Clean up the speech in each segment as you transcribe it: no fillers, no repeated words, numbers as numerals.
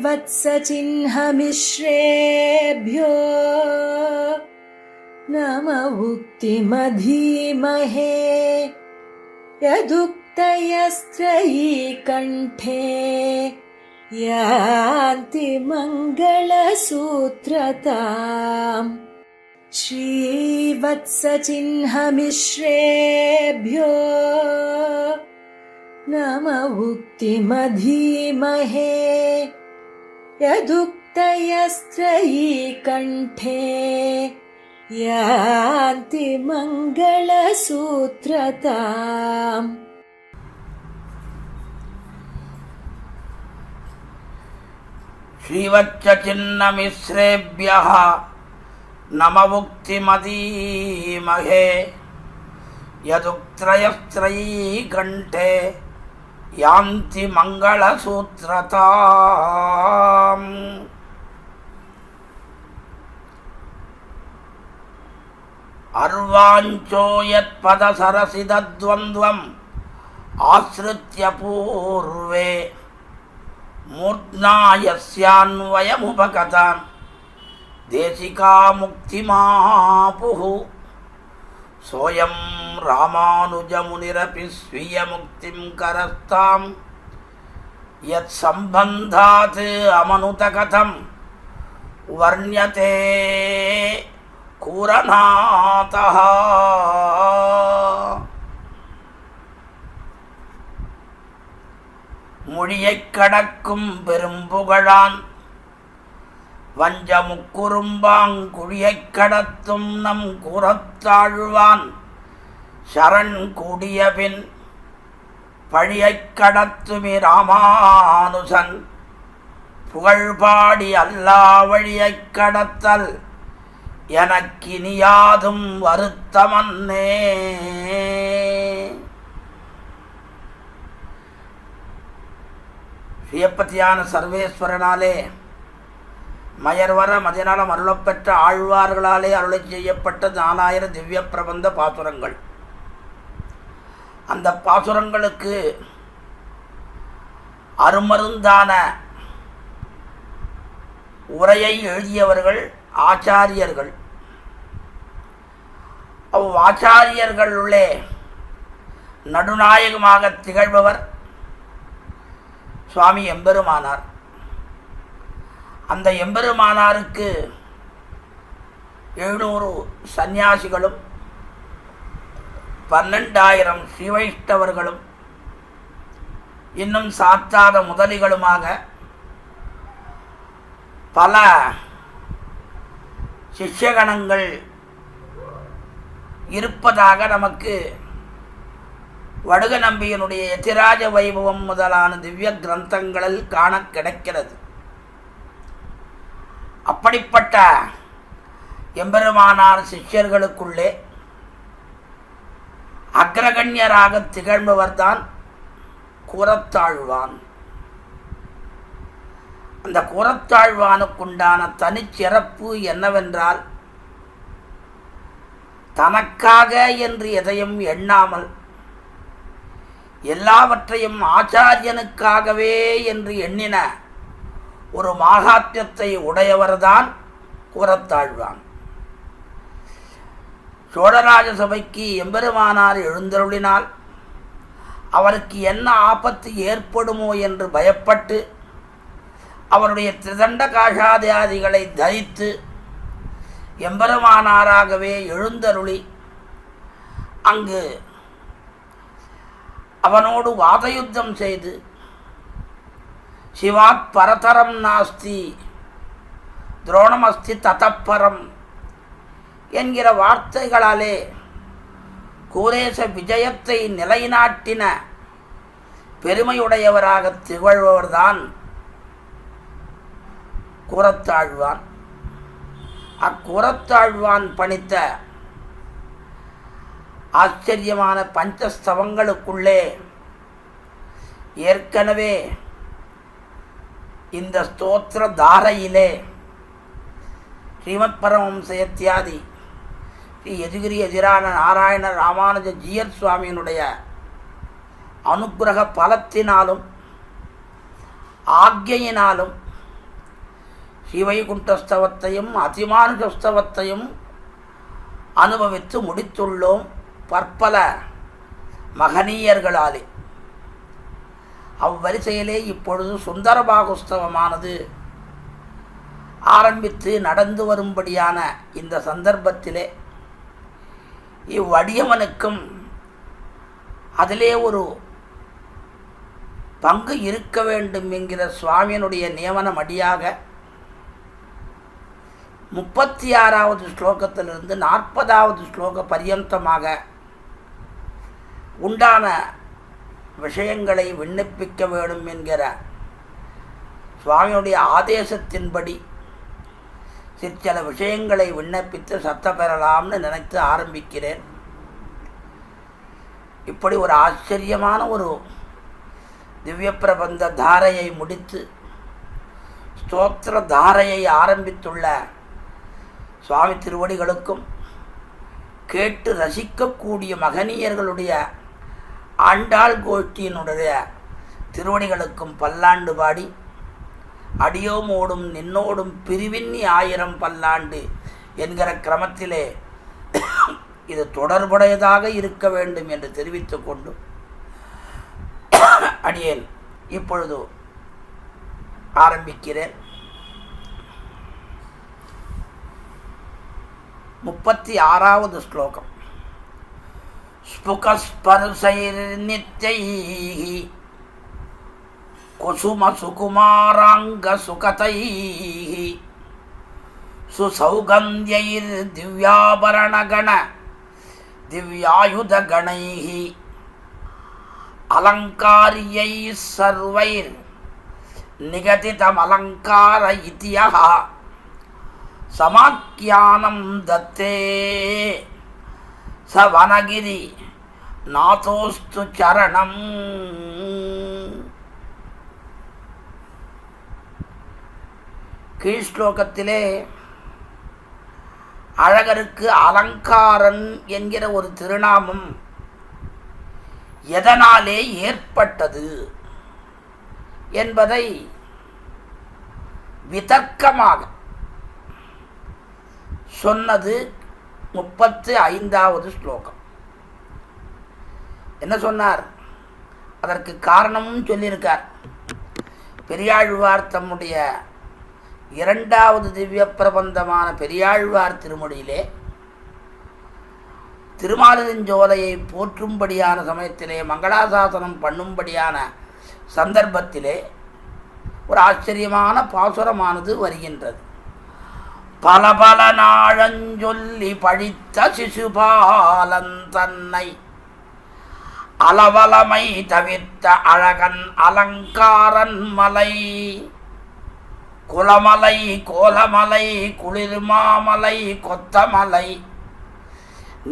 श्रीवत्सचिह्नमिश्रेभ्यो नम उक्तिमधीमहे यदुक्तयस्त्रयी कण्ठे यान्ति मङ्गलसूत्रताम् श्रीवत्सचिह्नमिश्रेभ्यो नम उक्तिमधीमहे यदुक्तयस्त्रयी कण्ठे यान्ति मङ्गलसूत्रताम् श्रीवत्सचिह्नमिश्रेभ्यः नम उक्तिमधीमहे यदुक्तयस्त्रयी कण्ठे यान्ति मङ्गलसूत्रताम् अर्वाञ्चो यत्पदसरसिदद्वन्द्वम् आश्रित्य पूर्वे मूर्ध्ना यस्यान्वयमुपगतान् देशिका मुक्तिमापुः सोऽयं रामानुजमुनिरपि स्वीयमुक्तिं करस्तां यत्सम्बन्धात् अमनुतकथं वर्ण्यते கூரநாதः. மொழியைக் கடக்கும் பெரும்புகழான் வஞ்சமுக்குறும்பாங்குழியைக் கடத்தும் நம் கூறத்தாழ்வான் சரண் கூடியபின் பழியைக் கடத்துமி ராமானுசன் புகழ்பாடி அல்லா வழியைக் கடத்தல் எனக்கினியாதும் வருத்தமன்னே. சுயப்பதியான சர்வேஸ்வரனாலே மயர்வர மதிநலம் அருளப்பெற்ற ஆழ்வார்களாலே அருளை செய்யப்பட்ட 4000 திவ்ய பிரபந்த பாசுரங்கள். அந்த பாசுரங்களுக்கு அருமருந்தான உரையை எழுதியவர்கள் ஆச்சாரியர்கள். ஆச்சாரியர்களுள்ளே நடுநாயகமாக திகழ்பவர் சுவாமி எம்பெருமானார். அந்த எம்பெருமானாருக்கு 700 சந்நியாசிகளும் 12,000 ஸ்ரீவைஷ்ணவர்களும் இன்னும் சாத்தாத முதலிகளுமாக பல சிஷ்யகணங்கள் இருப்பதாக நமக்கு வடுக நம்பியனுடைய யதிராஜ வைபவம் முதலான திவ்ய கிரந்தங்களில் காண கிடைக்கிறது. அப்படிப்பட்ட எம்பெருமானார் சிஷ்யர்களுக்குள்ளே அக்ரகண்யராக திகழ்பவர்தான் கூறத்தாழ்வான். அந்த கூறத்தாழ்வானுக்குண்டான தனிச்சிறப்பு என்னவென்றால், தனக்காக என்று எதையும் எண்ணாமல் எல்லாவற்றையும் ஆச்சாரியனுக்காகவே என்று எண்ணின ஒரு மாகாத்மியத்தை உடையவர்தான் கூறத்தாழ்வான். சோழராஜ சபைக்கு எம்பெருமானார் எழுந்தருளினால் அவருக்கு என்ன ஆபத்து ஏற்படுமோ என்று பயப்பட்டு அவருடைய திரிதண்ட காஷாதியாதிகளை தரித்து எம்பெருமானாராகவே எழுந்தருளி அங்கு அவனோடு வாதயுத்தம் செய்து சிவாத் பரதரம் நாஸ்தி துரோணமஸ்தி ததப்பரம் என்கிற வார்த்தைகளாலே கூரேச விஜயத்தை நிலைநாட்டின பெருமையுடையவராக திகழ்பவர்தான் கூறத்தாழ்வான். அக்கூறத்தாழ்வான் பணித்த ஆச்சரியமான பஞ்சஸ்தவங்களுக்குள்ளே ஏற்கனவே இந்த ஸ்தோத்திர தாரையிலே ஸ்ரீமத் பரமஹம்சயத்யாதி ஸ்ரீ யதுகிரி எதிரான நாராயண ராமானுஜ ஜீயர் சுவாமியினுடைய அனுக்கிரக பலத்தினாலும் ஆக்ஞையினாலும் ஸ்ரீவைகுண்டஸ்தவத்தையும் அதிமானுஷஸ்தவத்தையும் அனுபவித்து முடித்துள்ளோம் பற்பல மகனீயர்களாலே. அவ்வரிசையிலே இப்பொழுது சுந்தரபாகுஸ்தவமானது ஆரம்பித்து நடந்து வரும்படியான இந்த சந்தர்ப்பத்திலே இவ்வடியவனுக்கும் அதிலே ஒரு பங்கு இருக்க வேண்டும் என்கிற சுவாமியினுடைய நியமனம் அடியாக 36வது ஸ்லோகத்திலிருந்து 40வது ஸ்லோக பரியந்தமாக உண்டான விஷயங்களை விண்ணப்பிக்க வேண்டும் என்கிற சுவாமியுடைய ஆதேசத்தின்படி சிற்சில விஷயங்களை விண்ணப்பித்து சத்த பெறலாம்னு நினைத்து ஆரம்பிக்கிறேன். இப்படி ஒரு ஆச்சரியமான ஒரு திவ்ய பிரபந்த தாரையை முடித்து ஸ்தோத்திர தாரையை ஆரம்பித்துள்ள சுவாமி திருவடிகளுக்கும் கேட்டு ரசிக்கக்கூடிய மகனீயர்களுடைய ஆண்டாள் கோஷ்டியினுடைய திருவடிகளுக்கும் பல்லாண்டு பாடி அடியோமோடும் நின்னோடும் பிரிவின்னி 1000 பல்லாண்டு என்கிற கிரமத்திலே இது தொடர்புடையதாக இருக்க வேண்டும் என்று தெரிவித்துக் கொண்டு அடியேன் இப்பொழுது ஆரம்பிக்கிறேன். 36வது ஸ்லோகம். ஸ்புகஸ்பர்சைர்நித்யைஹி குசுமசுகுமாராங்க சுகதைஹி சுசௌகந்த்யைர் திவ்யாபரணகண திவ்யாயுதகணைஹி அலங்காரியைः சர்வைர் நிகதிதமலங்கார இத்யஹ சமாக்கியானம் தத்தே ச வனகிரி நாதோஸ்து சரணம். கீழ்ஸ்லோகத்திலே அழகருக்கு அலங்காரன் என்கிற ஒரு திருநாமம் எதனாலே ஏற்பட்டது என்பதை விதர்க்கமாக சொன்னது 35வது ஸ்லோகம். என்ன சொன்னார்? அதற்கு காரணமும் சொல்லியிருக்கார். பெரியாழ்வார் தம்முடைய 2வது திவ்ய பிரபந்தமான பெரியாழ்வார் திருமொழியிலே திருமாலிருஞ்சோலையை போற்றும்படியான சமயத்திலே மங்களாசாசனம் பண்ணும்படியான சந்தர்ப்பத்திலே ஒரு ஆச்சரியமான பாசுரமானது வருகின்றது. பல பல நாழஞ்சொல்லி பழித்த சிசுபாலன் தன்னை அளவலமை தவிர்த்த அழகன் அலங்காரன் மலை குலமலை கோலமலை குளிர்மாமலை கொத்தமலை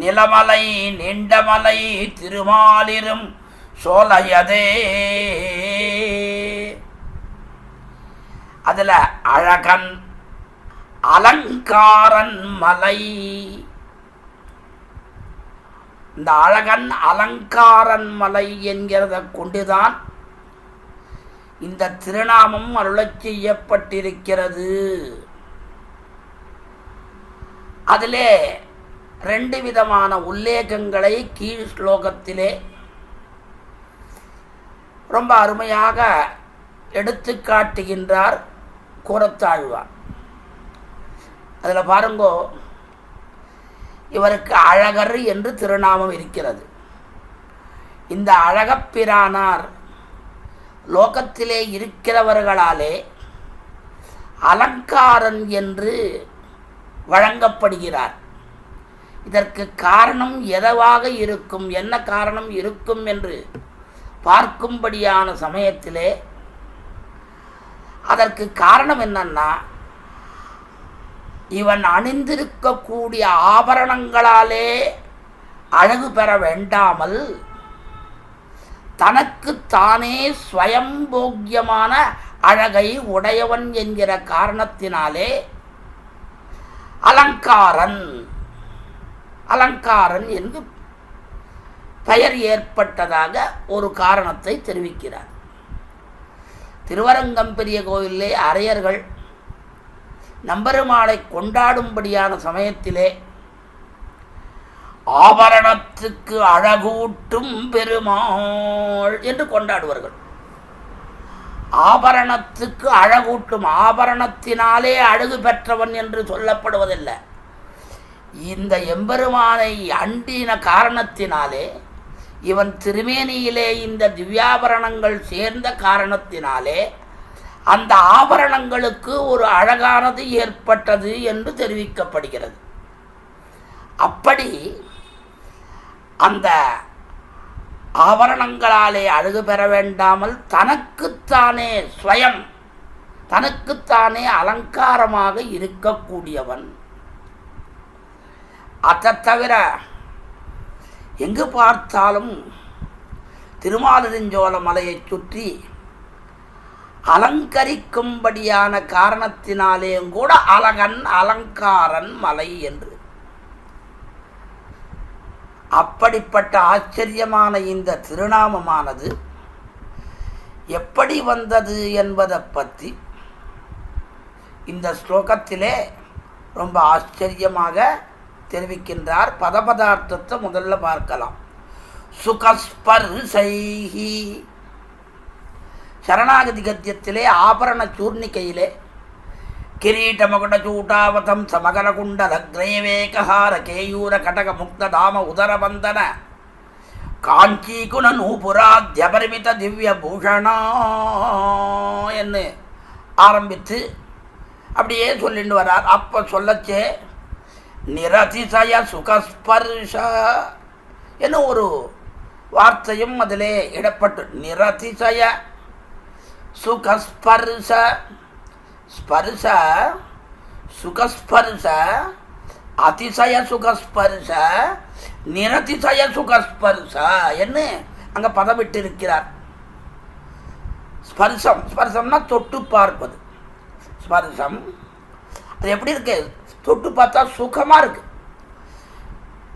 நிலமலை நீண்டமலை திருமாலிரும் சோலையதே. அதுல அழகன் அலங்காரன் மலை. இந்த அழகன் அலங்காரன் மலை என்கிறத கொண்டுதான் இந்த திருநாமம் அருளச் செய்யப்பட்டிருக்கிறது. அதிலே 2 விதமான உல்லேகங்களை கீழ் ஸ்லோகத்திலே ரொம்ப அருமையாக எடுத்து காட்டுகின்றார் கூறத்தாழ்வார். அதில் பாருங்கோ, இவருக்கு அழகர் என்று திருநாமம் இருக்கிறது. இந்த அழகப்பிரானார் லோகத்திலே இருக்கிறவர்களாலே அலங்காரன் என்று வழங்கப்படுகிறார். இதற்கு காரணம் எதவாக இருக்கும், என்ன காரணம் இருக்கும் என்று பார்க்கும்படியான சமயத்திலே அதற்கு காரணம் என்னன்னா, இவன் அணிந்திருக்கக்கூடிய ஆபரணங்களாலே அழகு பெற வேண்டாமல் தனக்கு தானே ஸ்வயம்போக்கியமான அழகை உடையவன் என்கிற காரணத்தினாலே அலங்காரன் அலங்காரன் என்று பெயர் ஏற்பட்டதாக ஒரு காரணத்தை தெரிவிக்கிறார். திருவரங்கம் பெரிய கோயிலே அரையர்கள் நம்பெருமாளை கொண்டாடும்படியான சமயத்திலே ஆபரணத்துக்கு அழகூட்டும் பெருமாள் என்று கொண்டாடுவார்கள். ஆபரணத்துக்கு அழகூட்டும், ஆபரணத்தினாலே அழகு பெற்றவன் என்று சொல்லப்படுவதில்லை. இந்த எம்பெருமானை அண்டின காரணத்தினாலே, இவன் திருமேனியிலே இந்த திவ்யாபரணங்கள் சேர்ந்த காரணத்தினாலே அந்த ஆபரணங்களுக்கு ஒரு அழகானது ஏற்பட்டது என்று தெரிவிக்கப்படுகிறது. அப்படி அந்த ஆபரணங்களாலே அழகு பெற வேண்டாமல் தனக்குத்தானே ஸ்வயம், தனக்குத்தானே அலங்காரமாக இருக்கக்கூடியவன். அதை தவிர எங்கு பார்த்தாலும் திருமாலிருஞ்சோல மலையை சுற்றி அலங்கரிக்கும்படியான காரணத்தினாலேயும் கூட அழகன் அலங்காரன் மலை என்று. அப்படிப்பட்ட ஆச்சரியமான இந்த திருநாமமானது எப்படி வந்தது என்பதை பற்றி இந்த ஸ்லோகத்திலே ரொம்ப ஆச்சரியமாக தெரிவிக்கின்றார். பதபதார்த்தத்தை முதல்ல பார்க்கலாம். சுகஸ்பர்சைஹி, சரணாகதி கத்தியத்திலே ஆபரண சூர்ணிகையிலே கிரீட மகுட சூட்டாவதம் சமகர குண்டல கிரேவேகஹார கேயூர கடக முக்த தாம உதரபந்தன காஞ்சீகுண நூபுராத்யபரிமித திவ்ய பூஷணா என்று ஆரம்பித்து அப்படியே சொல்லிட்டு வரார். அப்போ சொல்லச்சே நிரதிசய சுகஸ்பர்ஷ என்ன ஒரு வார்த்தையும் அதிலே இடப்பட்டு, நிரதிசய சுகஸ்பர்ஷ, ஸ்பர்ஷ சுகஸ்பர்ஷ, அதிசய சுகஸ்பர்ஷ, நிரதிசய சுகஸ்பர்ஷ என்று அங்கே பதவிட்டிருக்கிறார். ஸ்பர்ஷம், ஸ்பர்ஷம்னா தொட்டு பார்ப்பது. ஸ்பர்ஷம் அது எப்படி இருக்கு? தொட்டு பார்த்தா சுகமாக இருக்கு.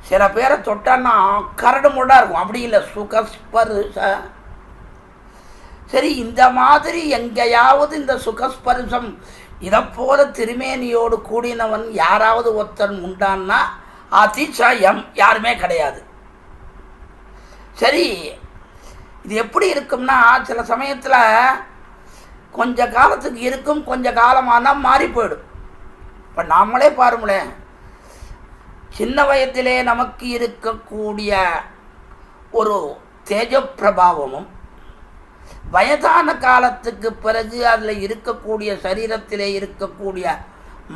சில பேரை தொட்டான்னா கரடு முடாக இருக்கும், அப்படி இல்லை, சுகஸ்பர்ஷ. சரி, இந்த மாதிரி எங்கேயாவது இந்த சுகஸ்பர்ஷம் இதை போல திருமேனியோடு கூடினவன் யாராவது ஒருத்தன் உண்டான்னா அதிசயம் யாருமே கிடையாது. சரி, இது எப்படி இருக்கும்னா சில சமயத்தில் கொஞ்ச காலத்துக்கு இருக்கும், கொஞ்ச காலமானால் மாறி போயிடும். இப்போ நாமளே பாருங்களேன், சின்ன வயதிலே நமக்கு இருக்கக்கூடிய ஒரு தேஜப்பிரபாவமும் வயதான காலத்துக்கு பிறகு அதில் இருக்கக்கூடிய சரீரத்திலே இருக்கக்கூடிய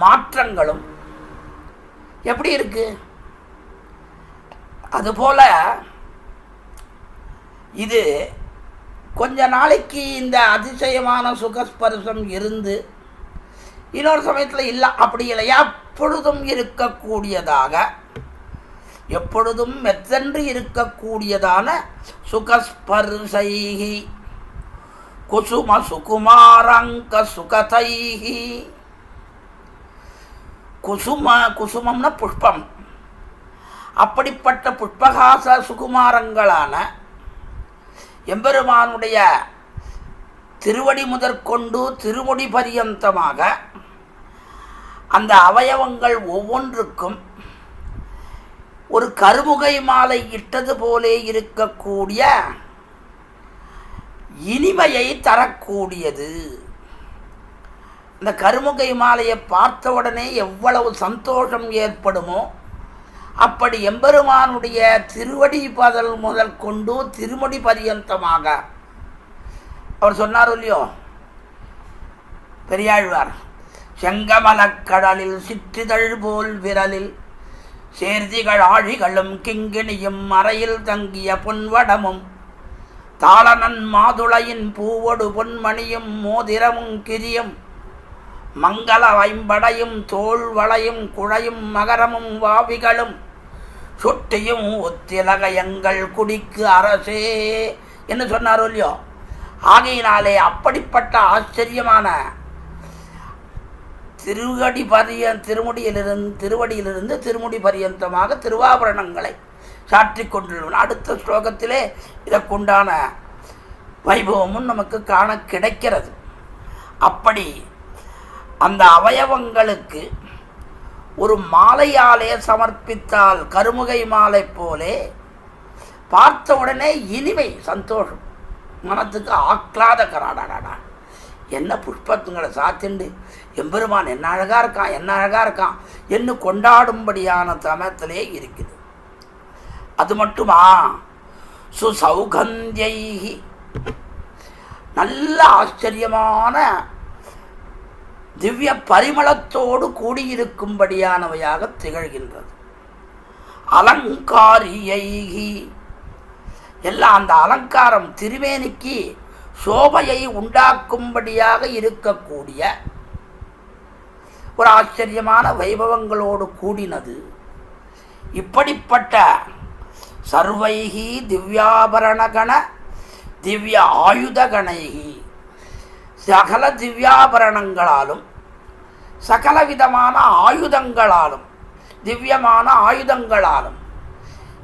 மாற்றங்களும் எப்படி இருக்கு? அதுபோல் இது கொஞ்ச நாளைக்கு இந்த அதிசயமான சுகஸ்பர்சம் இருந்து இன்னொரு சமயத்தில் இல்லை, அப்படி இல்லை, எப்பொழுதும் இருக்கக்கூடியதாக, எப்பொழுதும் மெத்தென்று இருக்கக்கூடியதான சுகஸ்பர்சைஹி குசும சுகுமாரங்க சுகதைஹி. குசுமம்னா புஷ்பம். அப்படிப்பட்ட புஷ்பகாச சுகுமாரங்களான எம்பெருமானுடைய திருவடி முதற்கொண்டு திருமுடி பரியந்தமாக அந்த அவயவங்கள் ஒவ்வொன்றுக்கும் ஒரு கருமுகை மாலை இட்டது போலே இருக்கக்கூடிய இனிமையை தரக்கூடியது. இந்த கருமுகை மாலையை பார்த்தவுடனே எவ்வளவு சந்தோஷம் ஏற்படுமோ அப்படி எம்பெருமானுடைய திருவடி பதல் முதல் கொண்டு திருமுடி பரியந்தமாக அவர் சொன்னார் இல்லையோ பெரியாழ்வார், செங்கமலக்கடலில் சிற்றிதழ் போல் விரலில் சேர்திகள் ஆழிகளும் கிங்கிணியும் மறையில் தங்கிய பொன்வடமும் தாளனன் மாதுளையின் பூவொடு பொன்மணியும் மோதிரமும் கிரியும் மங்கள வைம்படையும் தோல் வளையும் குழையும் மகரமும் வாவிகளும் சுட்டியும் ஒத்திலகயங்கள் குடிக்கு அரசே என்று சொன்னாரோ இல்லையோ. ஆகையினாலே அப்படிப்பட்ட ஆச்சரியமான திருவடியிலிருந்து திருமுடி பரியந்தமாக திருவாபரணங்களை சாற்றி கொண்டுள்ளன. அடுத்த ஸ்லோகத்திலே இதற்குண்டான வைபவமும் நமக்கு காண கிடைக்கிறது. அப்படி அந்த அவயவங்களுக்கு ஒரு மாலையாலே சமர்ப்பித்தால் கருமுகை மாலை போலே பார்த்த உடனே இனிமை, சந்தோஷம், மனத்துக்கு ஆக்லாத கராடாடா, என்ன புஷ்பத்துங்களை சாத்திண்டு எம்பெருமான் என்ன அழகா இருக்கான், என்ன அழகா இருக்கான் என்று கொண்டாடும்படியான சமயத்திலே இருக்குது. அது மட்டுமா, சுசௌகந்தியைஹி, நல்ல ஆச்சரியமான திவ்ய பரிமளத்தோடு கூடியிருக்கும்படியானவையாக திகழ்கின்றது. அலங்காரியைஹி, எல்லாம் அந்த அலங்காரம் திருமேனிக்கு சோபையை உண்டாக்கும்படியாக இருக்கக்கூடிய ஒரு ஆச்சரியமான வைபவங்களோடு கூடினது. இப்படிப்பட்ட சர்வைஹி திவ்யாபரணகண திவ்ய ஆயுதகணைஹி, சகல திவ்யாபரணங்களாலும் சகல விதமான ஆயுதங்களாலும் திவ்யமான ஆயுதங்களாலும்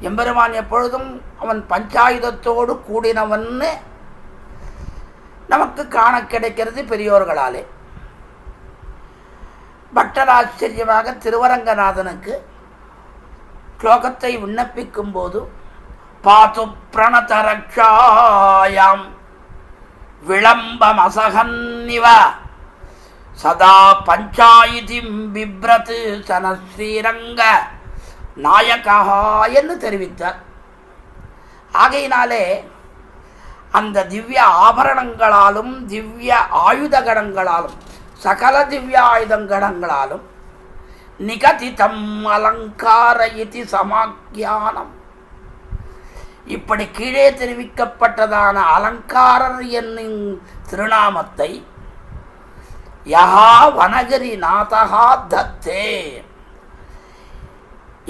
எம்பெருமான் எப்பொழுதும் அவன் பஞ்சாயுதத்தோடு கூடினவன்னு நமக்கு காண கிடைக்கிறது பெரியோர்களாலே. பட்டராச்சரியமாக திருவரங்கநாதனுக்கு ஸ்லோகத்தை விண்ணப்பிக்கும் போது பாது பிரணதரக்ஷாயாம் விளம்பமசகன்னிவ சதா பஞ்சாயுதிம் பிப்ரத் சனஸ்ரீரங்க நாயகா என்று தெரிவித்தார். ஆகையினாலே அந்த திவ்ய ஆபரணங்களாலும் திவ்ய ஆயுதகணங்களாலும் சகல திவ்ய ஆயுதங்கணங்களாலும் நிகதிதம் அலங்கார இதி சமாக்கியானம், இப்படி கீழே தெரிவிக்கப்பட்டதான அலங்காரர் என்னும் திருநாமத்தை யஹா வனகிரி நாதகா தத்தே,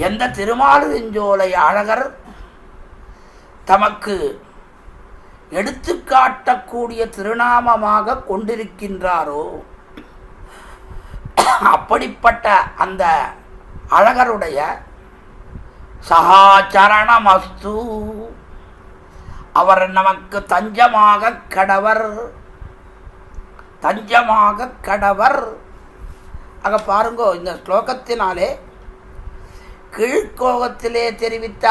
எந்த திருமாலிருஞ்சோலை அழகர் தமக்கு எடுத்துக்காட்டக்கூடிய திருநாமமாக கொண்டிருக்கின்றாரோ அப்படிப்பட்ட அந்த அழகருடைய சகாச்சரணமஸ்து, அவர் நமக்கு தஞ்சமாக கடவர், தஞ்சமாக கடவர். ஆக பாருங்கோ, இந்த ஸ்லோகத்தினாலே கீழ்கோகத்திலே தெரிவித்த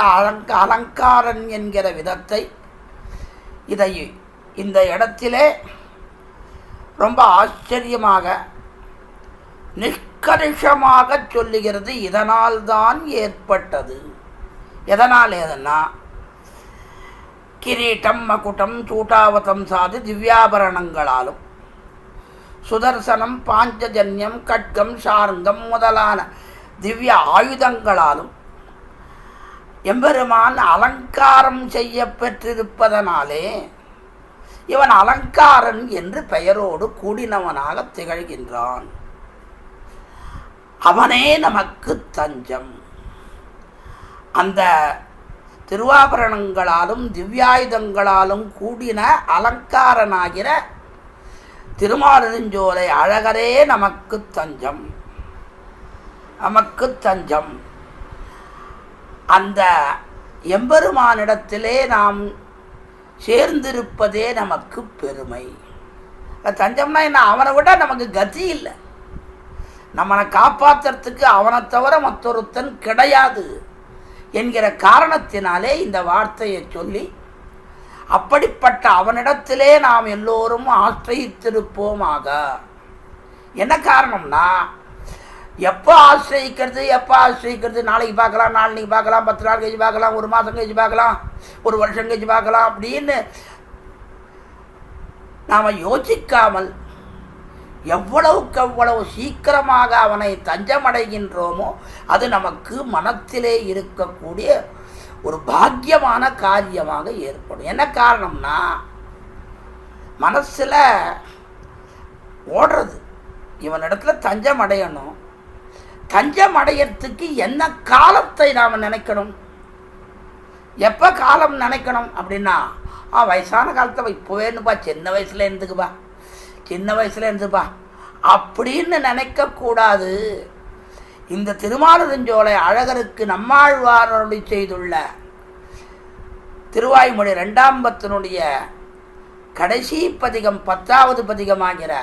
அலங்காரன் என்கிற விதத்தை இதை இந்த இடத்திலே ரொம்ப ஆச்சரியமாக நிஷ்கர்ஷமாக சொல்லுகிறது. இதனால் தான் ஏற்பட்டது. எதனால் ஏதுன்னா, கிரீட்டம் மகுட்டம் சூட்டாவதம் சாது திவ்யாபரணங்களாலும் சுதர்சனம் பாஞ்சஜன்யம் கட்கம் சார்ங்கம் முதலான திவ்ய ஆயுதங்களாலும் எம்பெருமான் அலங்காரம் செய்ய பெற்றிருப்பதனாலே இவன் அலங்காரன் என்று பெயரோடு கூடினவனாக திகழ்கின்றான். அவனே நமக்கு தஞ்சம். அந்த திருவாபரணங்களாலும் திவ்யாயுதங்களாலும் கூடின அலங்காரனாகிற திருமாலிருஞ்சோலை அழகரே நமக்கு தஞ்சம், நமக்கு தஞ்சம். அந்த எம்பெருமானிடத்திலே நாம் சேர்ந்திருப்பதே நமக்கு பெருமை. தஞ்சம்னா என்ன, அவனை விட நமக்கு கதி இல்லை. நம்மளை காப்பாற்றுறதுக்கு அவனை தவிர மற்றொருத்தன் கிடையாது என்கிற காரணத்தினாலே இந்த வார்த்தையை சொல்லி அப்படிப்பட்ட அவனிடத்திலே நாம் எல்லோரும் ஆசிரியித்திருப்போமாக. என்ன காரணம்னா, எப்போ ஆசிரியிக்கிறது, நாளைக்கு பார்க்கலாம், நாளைக்கு பார்க்கலாம், 10 நாள் கழிச்சு பார்க்கலாம், 1 மாதம் கழிச்சு பார்க்கலாம், 1 வருஷம் கழிச்சு பார்க்கலாம் அப்படின்னு நாம் யோசிக்காமல் எவ்வளவுக்கு எவ்வளவு சீக்கிரமாக அவனை தஞ்சமடைகின்றோமோ அது நமக்கு மனத்திலே இருக்கக்கூடிய ஒரு பாக்கியமான காரியமாக ஏற்படும். என்ன காரணம்னா, மனசில் ஓடுறது இவனிடத்துல தஞ்சம் அடையணும். தஞ்சம் அடையறதுக்கு என்ன காலத்தை நாம் நினைக்கணும், எப்போ காலம் நினைக்கணும் அப்படின்னா, வயசான காலத்தை இப்போவேன்னுப்பா, சின்ன வயசுல இருந்துக்குப்பா, சின்ன வயசுல இருந்துப்பா அப்படின்னு நினைக்கக்கூடாது. இந்த திருமாலிருஞ்சோலை அழகருக்கு நம்மாழ்வார் அருளி செய்துள்ள திருவாய்மொழி 2ஆம் பத்தினுடைய கடைசி பதிகம் 10வது பதிகமாகிற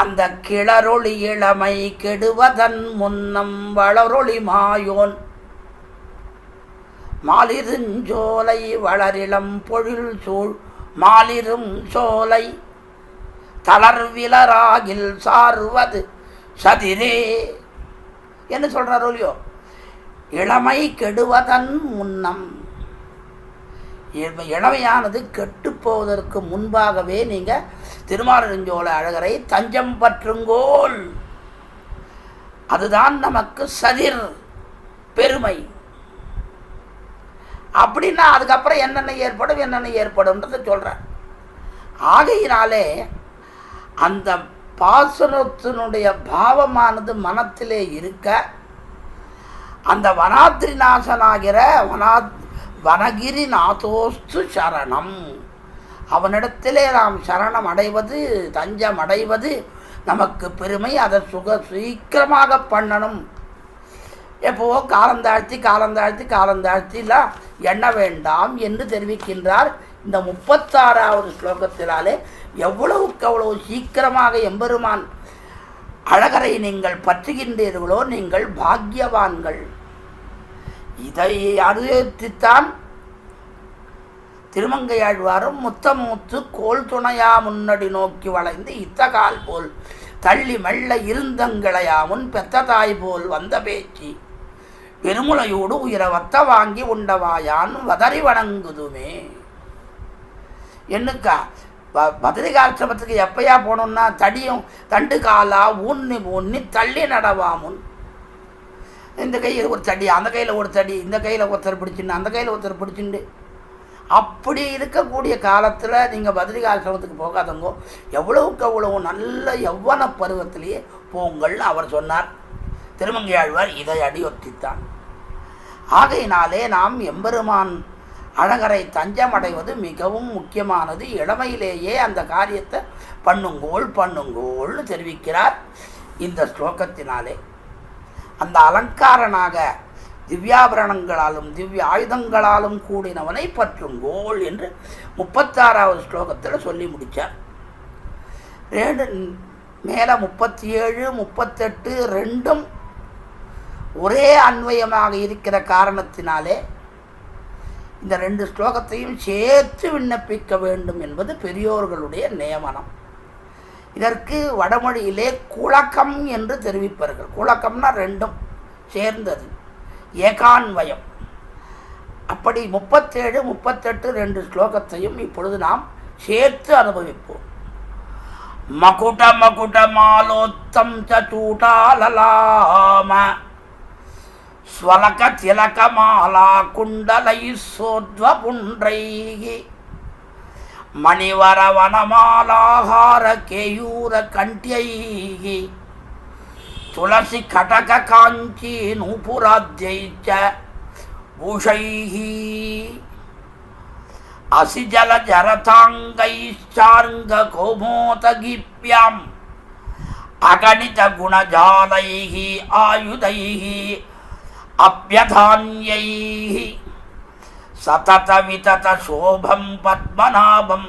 அந்த கிளரொளி இளமை கெடுவதன் முன்னம் வளரொளி மாயோன் மாலிருஞ்சோலை வளரிளம் பொழில் சூழ் மாலிரும் சோலை தளர்விலராகில் சார்வது சதிரே என்ன சொல்றாரோ இல்லையோ, இளமை கெடுவதன் முன்னம், இளமையானது கெட்டு போவதற்கு முன்பாகவே நீங்க திருமாலிருஞ்சோலை அழகரை தஞ்சம் பற்றுங்கோல். அதுதான் நமக்கு சதிர் பெருமை. அப்படின்னா அதுக்கப்புறம் என்னென்ன ஏற்படும்ன்றதை சொல்றார். ஆகையினாலே அந்த பாசுரத்தினுடைய பாவமானது மனத்திலே இருக்க, அந்த வனாத்ரி நாசனாகிற வனகிரி நாதோஸ்து சரணம், அவனிடத்திலே நாம் சரணம் அடைவது, தஞ்சம் அடைவது நமக்கு பெருமை. அதை சீக்கிரமாக பண்ணணும். எப்போவோ காலந்தாழ்த்திலாம் எண்ண வேண்டாம் என்று தெரிவிக்கின்றார். இந்த 36வது ஸ்லோகத்தினாலே எவ்வளவுக்கு அவ்வளவு சீக்கிரமாக எம்பெருமான் அழகரை நீங்கள் பற்றுகின்றீர்களோ நீங்கள் பாக்கியவான்கள். இதை அனுபவித்துத்தான் திருமங்கையாழ்வாரும் முத்தமூத்து கோல் துணையா முன்னடி நோக்கி வளைந்து இத்தகால் போல் தள்ளி மெல்ல இருந்தங்களையாமுன் பெத்த தாய் போல் வந்த பேச்சு பெருமுளையோடு உயிரை வத்த வாங்கி உண்டவாயான் வதறி வணங்குதுமே. என்னக்கா பத்ரிகாசிரமத்துக்கு எப்பயா போகணும்னா தடியும் தண்டு காலா ஊன்னி தள்ளி நடவாமுன். இந்த கையில் ஒரு தடி, அந்த கையில் ஒரு தடி, இந்த கையில் ஒருத்தர் பிடிச்சின்னு அந்த கையில் ஒருத்தர் பிடிச்சிண்டு, அப்படி இருக்கக்கூடிய காலத்தில் நீங்கள் பத்ரிகாசிரமத்துக்கு போகாதவங்க எவ்வளவுக்கு அவ்வளவு நல்ல யௌவன பருவத்திலேயே போங்கள்னு அவர் சொன்னார். திருமங்கையாழ்வார் இதை அடியொற்றித்தான். ஆகையினாலே நாம் எம்பெருமான் அழகரை தஞ்சம் அடைவது மிகவும் முக்கியமானது. இளமையிலேயே அந்த காரியத்தை பண்ணுங்கோள்னு தெரிவிக்கிறார் இந்த ஸ்லோகத்தினாலே. அந்த அலங்காரனாக திவ்யாபரணங்களாலும் திவ்ய ஆயுதங்களாலும் கூடினவனை பற்றுங்கோள் என்று 36வது ஸ்லோகத்தில் சொல்லி முடித்தார். மேலே 37, 38 ரெண்டும் ஒரே அன்வயமாக இருக்கிற காரணத்தினாலே இந்த 2 ஸ்லோகத்தையும் சேர்த்து விண்ணப்பிக்க வேண்டும் என்பது பெரியோர்களுடைய நியமனம். இதற்கு வடமொழியிலே குழக்கம் என்று தெரிவிப்பார்கள். குழக்கம்னா ரெண்டும் சேர்ந்தது, ஏகான்வயம். அப்படி 37, 38 2 ஸ்லோகத்தையும் இப்பொழுது நாம் சேர்த்து அனுபவிப்போம். மகுட மகுட மாலோத்தம் சூடாலலாம ஸ்வலக திலக மாலா குண்டலை சோத்வ புன்றைகி மணிவர வனமாலாஹார கேயூர கண்டியைகி துளசி கடக காஞ்சி நூபுராத்யைச்ச பூஷைஹி அசிஜல ஜரதாங்கைச்சார்ங்க கோமோதகிப்யாம் அகணித குணஜாலைஹி ஆயுதைஹி அப்யதான்யைஹி சதத விதத சோபம் பத்மநாபம்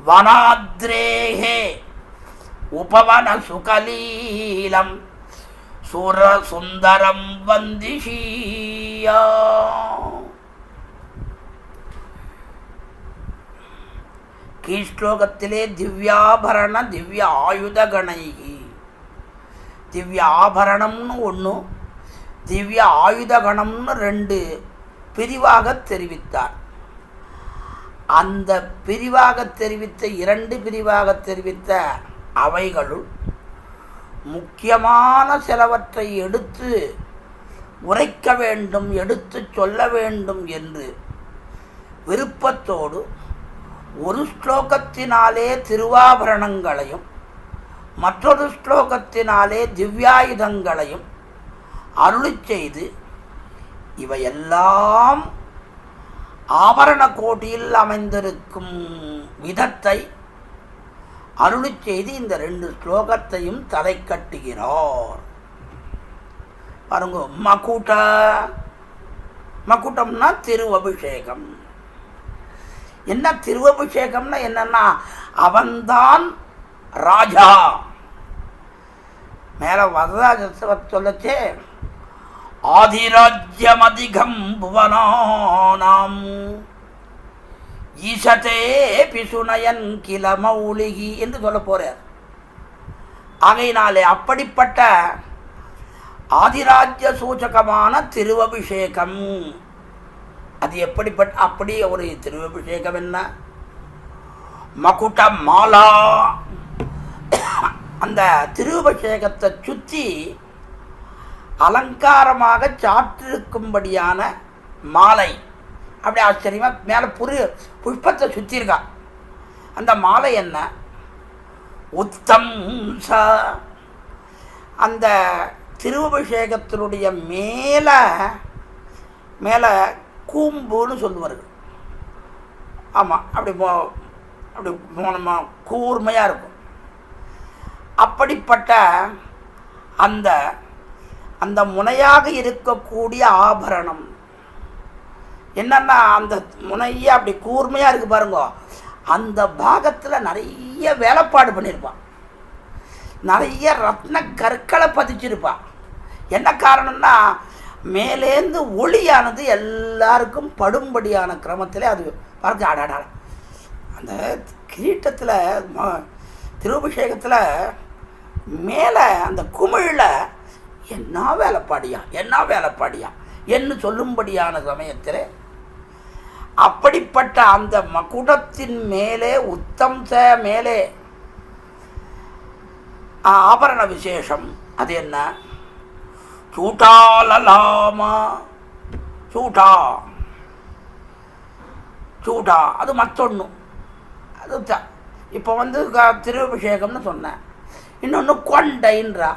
வனாத்ரேஹே உபவன சுகலீலம் சுர சுந்தரம் வந்திஷீயா. கீழ்ஸ்லோகத்திலே திவ்யாபரண திவ்ய ஆயுதகணைகி, திவ்ய ஆபரணம்னு ஒன்று, திவ்ய ஆயுதகணம்னு 2 பிரிவாக தெரிவித்தார். அந்த பிரிவாக தெரிவித்த 2 பிரிவாக தெரிவித்த அவைகளுள் முக்கியமான சிலவற்றை எடுத்து உரைக்க வேண்டும், எடுத்து சொல்ல வேண்டும் என்று விருப்பத்தோடு ஒரு ஸ்லோகத்தினாலே திருவாபரணங்களையும் மற்றொரு ஸ்லோகத்தினாலே திவ்யாயுதங்களையும் அருளிச் செய்து இவையெல்லாம் ஆபரண கோட்டியில் அமைந்திருக்கும் விதத்தை அருளிச் செய்து இந்த 2 ஸ்லோகத்தையும் தலை கட்டுகிறார். பாருங்க, மகுட்டம்னா திருவபிஷேகம். என்ன திருவபிஷேகம்னா என்னன்னா, அவன்தான் ராஜா, மேலே வரதாஜ சொல்லச்சே ஆதிராஜ்யமதிகம் புவனானாம் ஈசதே பிசுனயன் கில மௌலிகி என்று சொல்ல போறார். ஆகையினாலே அப்படிப்பட்ட ஆதிராஜ்ய சூச்சகமான திருவபிஷேகம், அது எப்படிப்பட்ட அப்படி ஒரு திருவபிஷேகம் என்ன? மகுட மாலா, அந்த திருவபிஷேகத்தை சுற்றி அலங்காரமாக சாற்றிருக்கும்படியான மாலை, அப்படி ஆச்சரியமாக மேலே புஷ்பத்தை சுற்றிருக்கா. அந்த மாலை என்ன? உத்தம் ச, அந்த திருவபிஷேகத்தினுடைய மேலே கூம்புன்னு சொல்லுவார்கள். ஆமாம், அப்படி நம்ம கூர்மையாக இருக்கும். அப்படிப்பட்ட அந்த முனையாக இருக்கக்கூடிய ஆபரணம் என்னன்னா, அந்த முனையே அப்படி கூர்மையாக இருக்கு பாருங்க, அந்த பாகத்தில் நிறைய வேலைப்பாடு பண்ணியிருப்பான், நிறைய ரத்ன கற்களை பதிச்சிருப்பான். என்ன காரணம்னா, மேலேந்து ஒளியானது எல்லாருக்கும் படும்படியான கிரமத்தில் அது பார்க்க ஆடாடா. அந்த கிரீட்டத்தில் திருவபிஷேகத்தில் மேலே அந்த குமிழில் என்ன வேலைப்பாடியா என்று சொல்லும்படியான சமயத்தில் அப்படிப்பட்ட அந்த மகுடத்தின் மேலே உத்தம்ச மேலே ஆபரண விசேஷம். அது என்ன? சூட்டாலலாமா, சூட்டா அது மற்றொன்று. அது இப்போ திருவபிஷேகம்னு சொன்னேன். இன்னொன்று கொண்டைன்றா.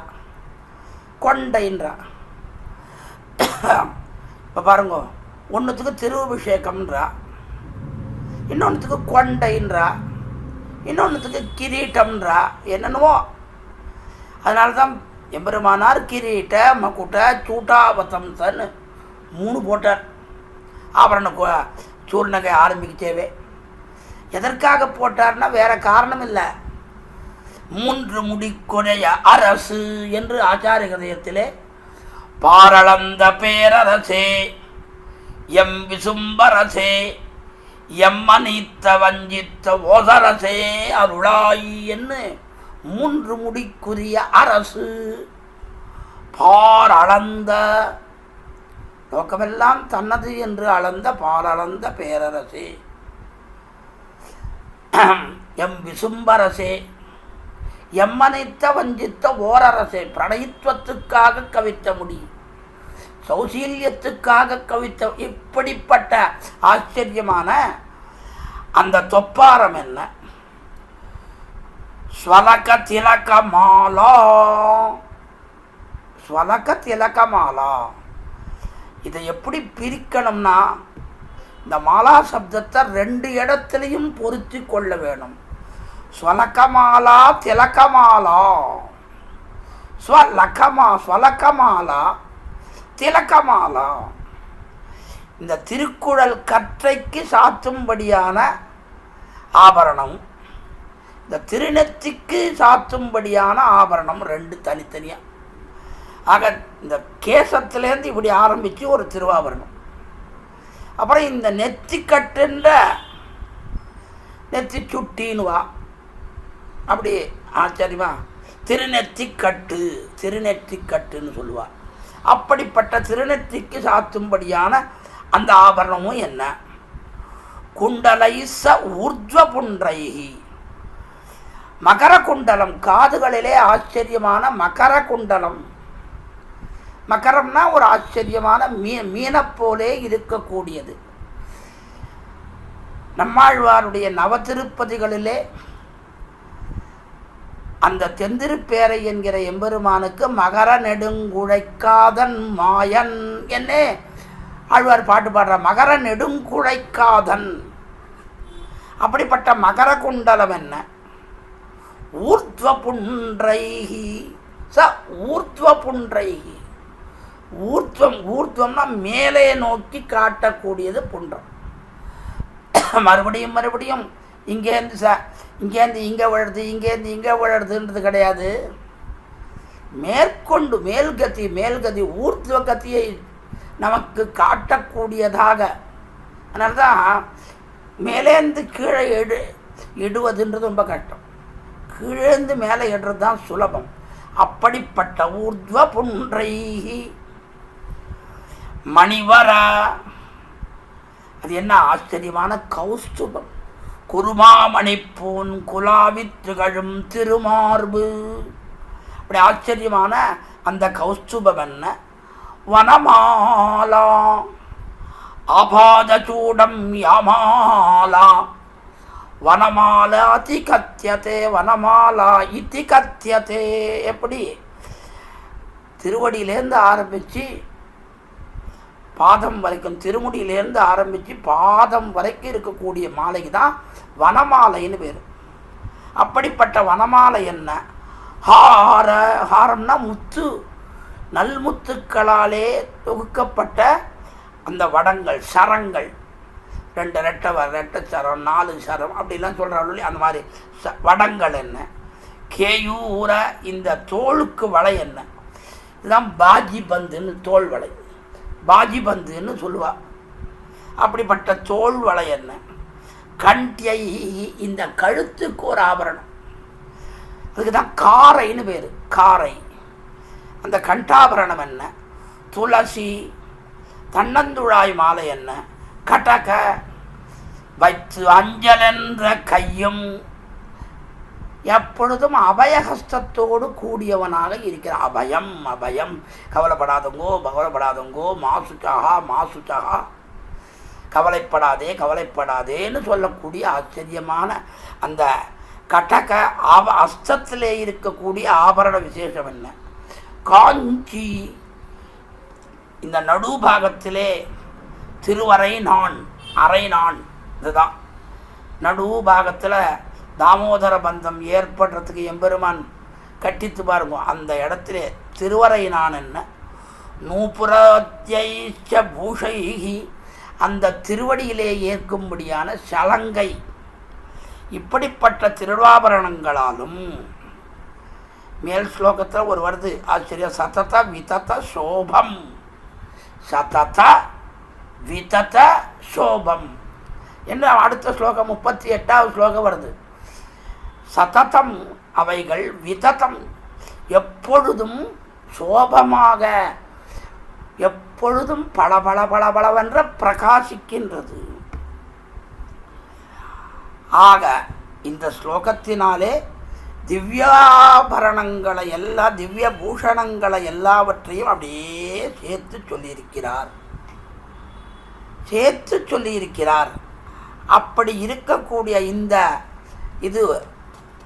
இப்போ பாருங்க, ஒன்றுத்துக்கு திருவபிஷேகம்ன்றா, இன்னொன்றுத்துக்கு கொண்டைன்றா, இன்னொன்றுத்துக்கு கிரீட்டம்ன்றா, என்னென்னவோ. அதனால தான் எம்பெருமானார் கிரீட்ட மகுட்ட சூட்டாவத்தம்சன்னு 3 போட்டார். ஆபரண சூர்ணகை ஆரம்பிக்கச்சேவே எதற்காக போட்டார்னா வேற காரணம் இல்லை. 3 முடிக்குடைய அரசு என்று ஆச்சாரிய ஹதயத்திலே பாரளந்த பேரரசே எம் விசும்பரசே எம் அனித்த வஞ்சித்த ஓசரசே அருளாயி என்று 3 முடிக்குரிய அரசு, பாரளந்த லோகமெல்லாம் தன்னது என்று அளந்த பாரளந்த பேரரசே, எம் விசும்பரசே எம்மனைத்த வஞ்சித்த ஓரரசே, பிரணயித்துவத்துக்காக கவித்த முடி, சௌசீல்யத்துக்காக கவித்த, இப்படிப்பட்ட ஆச்சரியமான அந்த தொப்பாரம் என்ன? ஸ்வலக திலகமாலா. இதை எப்படி பிரிக்கணும்னா, இந்த மாலா சப்தத்தை 2 இடத்துலையும் பொருத்தி கொள்ள வேணும். ஸ்வலகமாலா திலகமாலா, ஸ்வலகமாலா திலகமாலா. இந்த திருக்குறள் கற்றைக்கு சாத்தும்படியான ஆபரணம், இந்த திருநெத்திக்கு சாத்தும்படியான ஆபரணம் 2 தனித்தனியாக. ஆக இந்த கேசத்துலேருந்து இப்படி ஆரம்பித்து ஒரு திருவாபரணம், அப்புறம் இந்த நெத்திக்கட்டுன்ற நெத்தி சுட்டின்னுவா, அப்படி ஆச்சரியமா திருநெத்திக்கட்டுன்னு சொல்லுவாள். அப்படிப்பட்ட திருநெத்திக்கு சாத்தும்படியான அந்த ஆபரணமும் என்ன? குண்டலைச ஊர்ஜ்வ புன்றைகி, மகர குண்டலம், காதுகளிலே ஆச்சரியமான மகர குண்டலம். மகரம்னா ஒரு ஆச்சரியமான மீனை போலே இருக்கக்கூடியது. நம்மாழ்வாருடைய நவதிருப்பதிகளிலே அந்த தெந்திருப்பேரை என்கிற எம்பெருமானுக்கு மகர நெடுங்குழைக்காதன் மாயன் என்னே ஆழ்வார் பாட்டு பாடுற, மகர நெடுங்குழைக்காதன். அப்படிப்பட்ட மகர குண்டலம் என்ன? ஊர்த்வ புன்றைகி ஊர்த்வ புன்றைகி. ஊர்த்வம்னா மேலே நோக்கி காட்டக்கூடியது புன்றம். மறுபடியும் இங்கேருந்து இங்கே விழுறது, இங்கேருந்து இங்கே விழுறதுன்றது கிடையாது. மேற்கொண்டு மேல்கதி ஊர்த்வ கதியை நமக்கு காட்டக்கூடியதாக. அதனால தான் மேலேந்து கீழே இடுவதுன்றது ரொம்ப கஷ்டம், கீழேந்து மேலே இடுறது தான் சுலபம். அப்படிப்பட்ட ஊர்த்வ புன்றை மணிவரா, அது என்ன ஆச்சரியமான கௌஸ்துபம். குருமாமணிப்பூன் குலாவித்துகழும் திருமார்பு, அப்படி ஆச்சரியமான அந்த கௌஸ்துபம் என்ன. வனமாலா ஆபாதச்சூடம் யாமாலா வனமாலா அதி கத்தியதே வனமாலா இத்தி கத்தியதே. எப்படி திருவடியிலேருந்து ஆரம்பித்து பாதம் வரைக்கும், திருமுடியிலேருந்து ஆரம்பித்து பாதம் வரைக்கும் இருக்கக்கூடிய மாலைக்கு தான் வனமாலைன்னு பேர். அப்படிப்பட்ட வனமாலை என்ன. ஹாரம்னா முத்து, நல்முத்துக்களாலே தொகுக்கப்பட்ட அந்த வடங்கள், சரங்கள், 2 ரெட்டை சரம், 4 சரம் அப்படிலாம் சொல்கிறாள். அந்த மாதிரி வடங்கள் என்ன. கேயூர, இந்த தோளுக்கு வளை என்ன. இதுதான் பாஜி பந்துன்னு, தோல் வளை பாஜி பந்துன்னு சொல்லுவா. அப்படிப்பட்ட தோல் வளை என்ன. கண்டியை, இந்த கழுத்துக்கு ஒரு ஆபரணம், அதுக்கு தான் காரைன்னு பேர், காரை. அந்த கண்டாபரணம் என்ன. துளசி, தன்னந்துழாய் மாலை என்ன. கடக, வைத்து அஞ்சலென்ற கையும், எப்பொழுதும் அபயஹஸ்தத்தோடு கூடியவனாக இருக்கிற. அபயம் அபயம், கவலைப்படாதங்கோ மாசுச்சகா, கவலைப்படாதேன்னு சொல்லக்கூடிய ஆச்சரியமான அந்த கடக அஸ்தத்திலே இருக்கக்கூடிய ஆபரண விசேஷம் என்ன. காஞ்சி, இந்த நடுபாகத்திலே திருவரை நான், அரை நான், இதுதான் நடுபாகத்தில் தாமோதர பந்தம் ஏற்படுறதுக்கு எம்பெருமான் கட்டித்து பாருங்க. அந்த இடத்துல திருவரை நான் என்ன. நூபுரத்யைச்ச பூஷைகி, அந்த திருவடியிலே ஏற்கும்படியான சலங்கை. இப்படிப்பட்ட திருவாபரணங்களாலும் மேல் ஸ்லோகத்தில் ஒரு வருது ஆச்சரியம். சதத விதத சோபம், சதத விதத சோபம் என்று அடுத்த ஸ்லோகம் 38வது ஸ்லோகம் வருது. சததம் அவைகள், விததம் எப்பொழுதும் சோபமாக, எப்பொழுதும் பளபளவென்ற பிரகாசிக்கின்றது. ஆக இந்த ஸ்லோகத்தினாலே திவ்யாபரணங்களை திவ்ய பூஷணங்களை எல்லாவற்றையும் அப்படியே சேர்த்து சொல்லியிருக்கிறார். அப்படி இருக்கக்கூடிய இந்த இது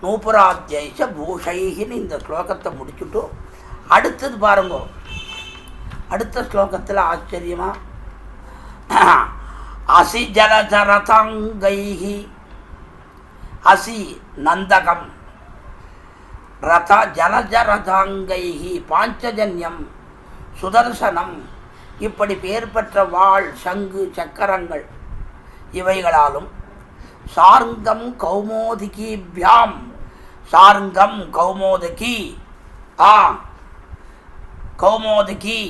நூபுராத்யைஷ பூஷைகின்னு இந்த ஸ்லோகத்தை முடிச்சுட்டு அடுத்தது பாருங்க. அடுத்த ஸ்லோகத்தில் ஆச்சரியமா அசி ஜலஜரதாங்கைஹி, அசி நந்தகம், ரத ஜலஜரதாங்கைஹி பாஞ்சஜன்யம் சுதர்சனம், இப்படி பெயர் பெற்ற வாள், சங்கு, சக்கரங்கள் இவைகளாலும் சார்ங்கம் கௌமோதிகிபியாம், சார்ங்கம் கௌமோதகி, கௌமோதகி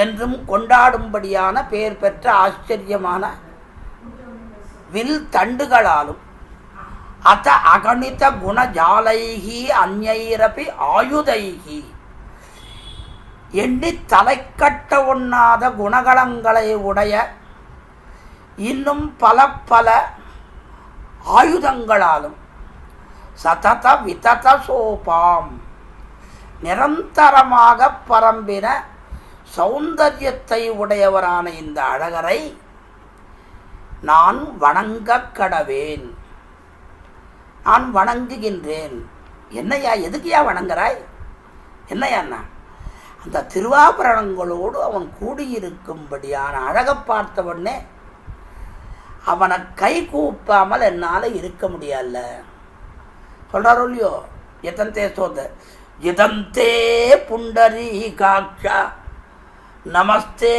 என்றும் கொண்டாடும்படியான பெயர் பெற்ற ஆச்சரியமான வில் தண்டுகளாலும் அத அகணித குணஜாலைகி அந்நைரபி ஆயுதைகி, எண்ணி தலைக்கட்ட ஒண்ணாத குணகலங்களை உடைய இன்னும் பல ஆயுதங்களாலும் சதத விதத சோபாம், நிரந்தரமாக பரம்பின சௌந்தரியத்தை உடையவரான இந்த அழகரை நான் வணங்கக் கடவேன், நான் வணங்குகின்றேன். என்னையா, எதுக்குயா வணங்குறாய்? என்னையாண்ணா, அந்த திருவாபரணங்களோடு அவன் கூடியிருக்கும்படியான அழகை பார்த்தவொடனே அவனை கை கூப்பாமல் என்னால் இருக்க முடியல. சொல்கிறாரோ இல்லையோ, எதந்தே சோத இதந்தே புண்டரீகாட்சா நமஸ்தே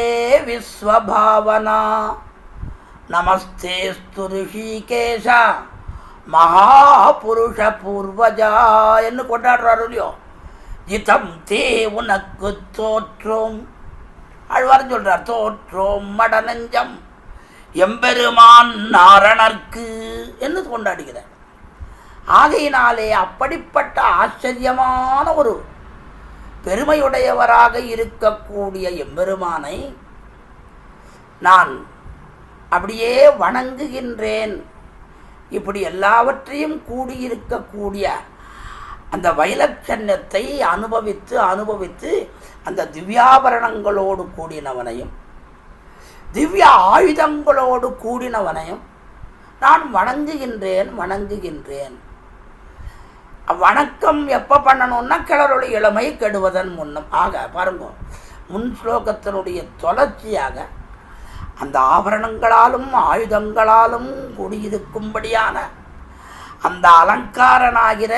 விஸ்வபாவனா நமஸ்தே ரிஷிகேஷா மகாபுருஷ பூர்வஜா என்று கொண்டாடுறாரு இல்லையோ. ஜிதம் தே உனக்கு தோற்றோம். ஆழ்வார் சொல்றார், தோற்றோம் மடநெஞ்சம் எம்பெருமான் நாரணர்க்கு என்று கொண்டாடுகிறார். ஆகையினாலே அப்படிப்பட்ட ஆச்சரியமான ஒரு பெருமையுடையவராக இருக்கக்கூடிய எம்பெருமானை நான் அப்படியே வணங்குகின்றேன். இப்படி எல்லாவற்றையும் கூடியிருக்கக்கூடிய அந்த வைலட்சண்யத்தை அனுபவித்து அனுபவித்து அந்த திவ்யாபரணங்களோடு கூடினவனையும் திவ்ய ஆயுதங்களோடு கூடினவனையும் நான் வணங்குகின்றேன் வணங்குகின்றேன். வணக்கம் எப்போ பண்ணணும்னா கிளறுடைய இளமை கெடுவதன் முன்னம். ஆக பாருங்க, முன் ஸ்லோகத்தினுடைய தொடர்ச்சியாக அந்த ஆபரணங்களாலும் ஆயுதங்களாலும் கூடியிருக்கும்படியான அந்த அலங்காரனாகிற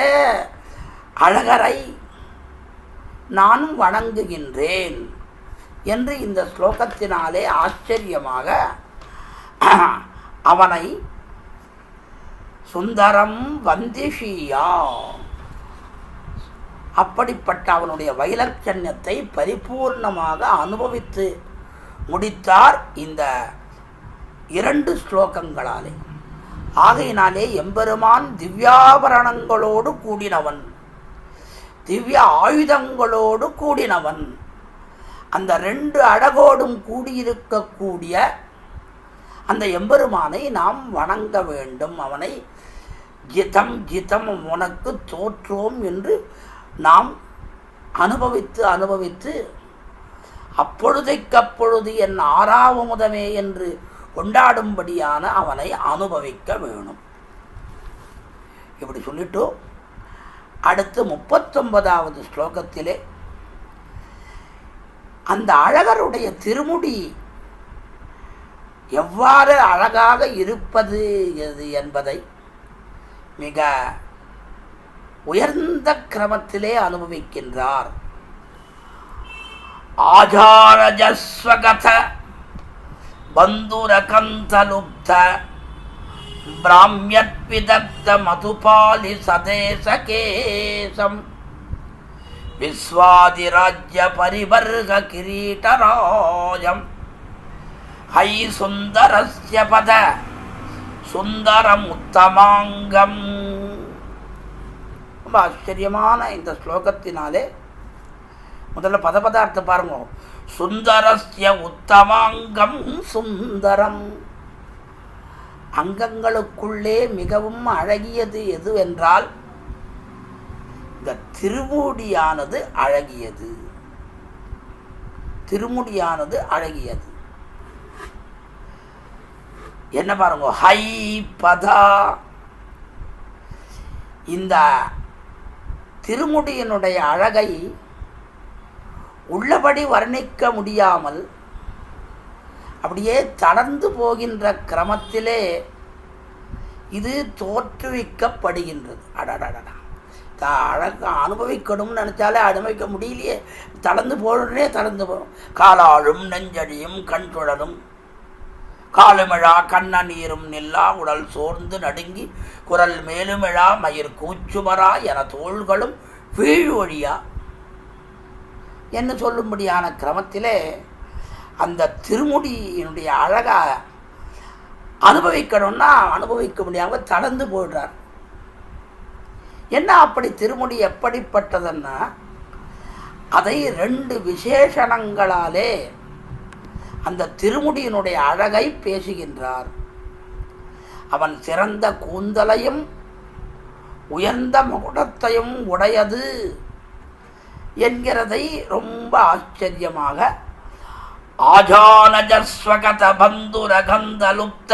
அழகரை நானும் வணங்குகின்றேன் என்று இந்த ஸ்லோகத்தினாலே ஆச்சரியமாக அவனை சுந்தரம் வந்திஷியா, அப்படிப்பட்ட அவனுடைய வைலட்சண்யத்தை பரிபூர்ணமாக அனுபவித்து முடித்தார் இந்த 2 ஸ்லோகங்களாலே. ஆகையினாலே எம்பெருமான் திவ்யாபரணங்களோடு கூடினவன், திவ்ய ஆயுதங்களோடு கூடினவன். அந்த 2 அழகோடும் கூடியிருக்கக்கூடிய அந்த எம்பெருமானை நாம் வணங்க வேண்டும். அவனை ஜிதம் ஜிதம் உனக்கு தோற்றோம் என்று நாம் அனுபவித்து அனுபவித்து அப்பொழுதைக்கப்பொழுது என் ஆறாவமுதமே என்று கொண்டாடும்படியான அவனை அனுபவிக்க வேணும். இப்படி சொல்லிட்டு அடுத்து 39வது ஸ்லோகத்திலே அந்த அழகருடைய திருமுடி எவ்வாறு அழகாக இருப்பது என்பதை மிக உயர்ந்த கிரமத்திலே அனுபவிக்கின்றார். ஆஜாரஜஸ்வகத பந்துரகந்தலுப்த பிராம்யத்விதக்த மதுபாலி சதேசகேசம் விஸ்வாதிராஜ்ய பரிவர்க கிரீடராஜம் ஹை சுந்தரஸ்ய பத சுந்தரம் உத்தமாங்கம். ரொம்ப ஆச்சரியமான இந்த ஸ்லோகத்தினாலே முதல்ல பதபதார்த்தம் பாருங்க. சுந்தரஸ்ய உத்தமாங்கம் சுந்தரம், அங்கங்களுக்குள்ளே மிகவும் அழகியது எதுவென்றால் இந்த திருமுடியானது அழகியது. திருமுடியானது அழகியது. என்ன பாருங்க, ஹை பதா, இந்த திருமுடியினுடைய அழகை உள்ளபடி வர்ணிக்க முடியாமல் அப்படியே தளர்ந்து போகின்ற கிரமத்திலே இது தோற்றுவிக்கப்படுகின்றது. அடடடா, அழக அனுபவிக்கணும்னு நினச்சாலே அனுபவிக்க முடியலையே, தளர்ந்து போடுறே தளர்ந்து போகும். காலாழும் நெஞ்சடியும் கண் சுழலும் காலுமிழா கண்ண நீரும் நில்லா உடல் சோர்ந்து நடுங்கி குரல் மேலுமிழா மயிர் கூச்சுமரா என தோள்களும் வீழ்வழியா என்று சொல்லும்படியான கிரமத்திலே அந்த திருமுடியினுடைய அழகா அனுபவிக்கணும்னா அனுபவிக்க முடியாமல் தளர்ந்து போடுறார். என்ன அப்படி திருமுடி எப்படிப்பட்டதுன்னா அதை 2 விசேஷணங்களாலே அந்த திருமுடியினுடைய அழகை பேசுகின்றார். அவன் சிறந்த கூந்தலையும் உயர்ந்த முகுடத்தையும் உடையது என்கிறதை ரொம்ப ஆச்சரியமாக ஆஜானஜஸ்வகத பந்துரகந்தலுப்த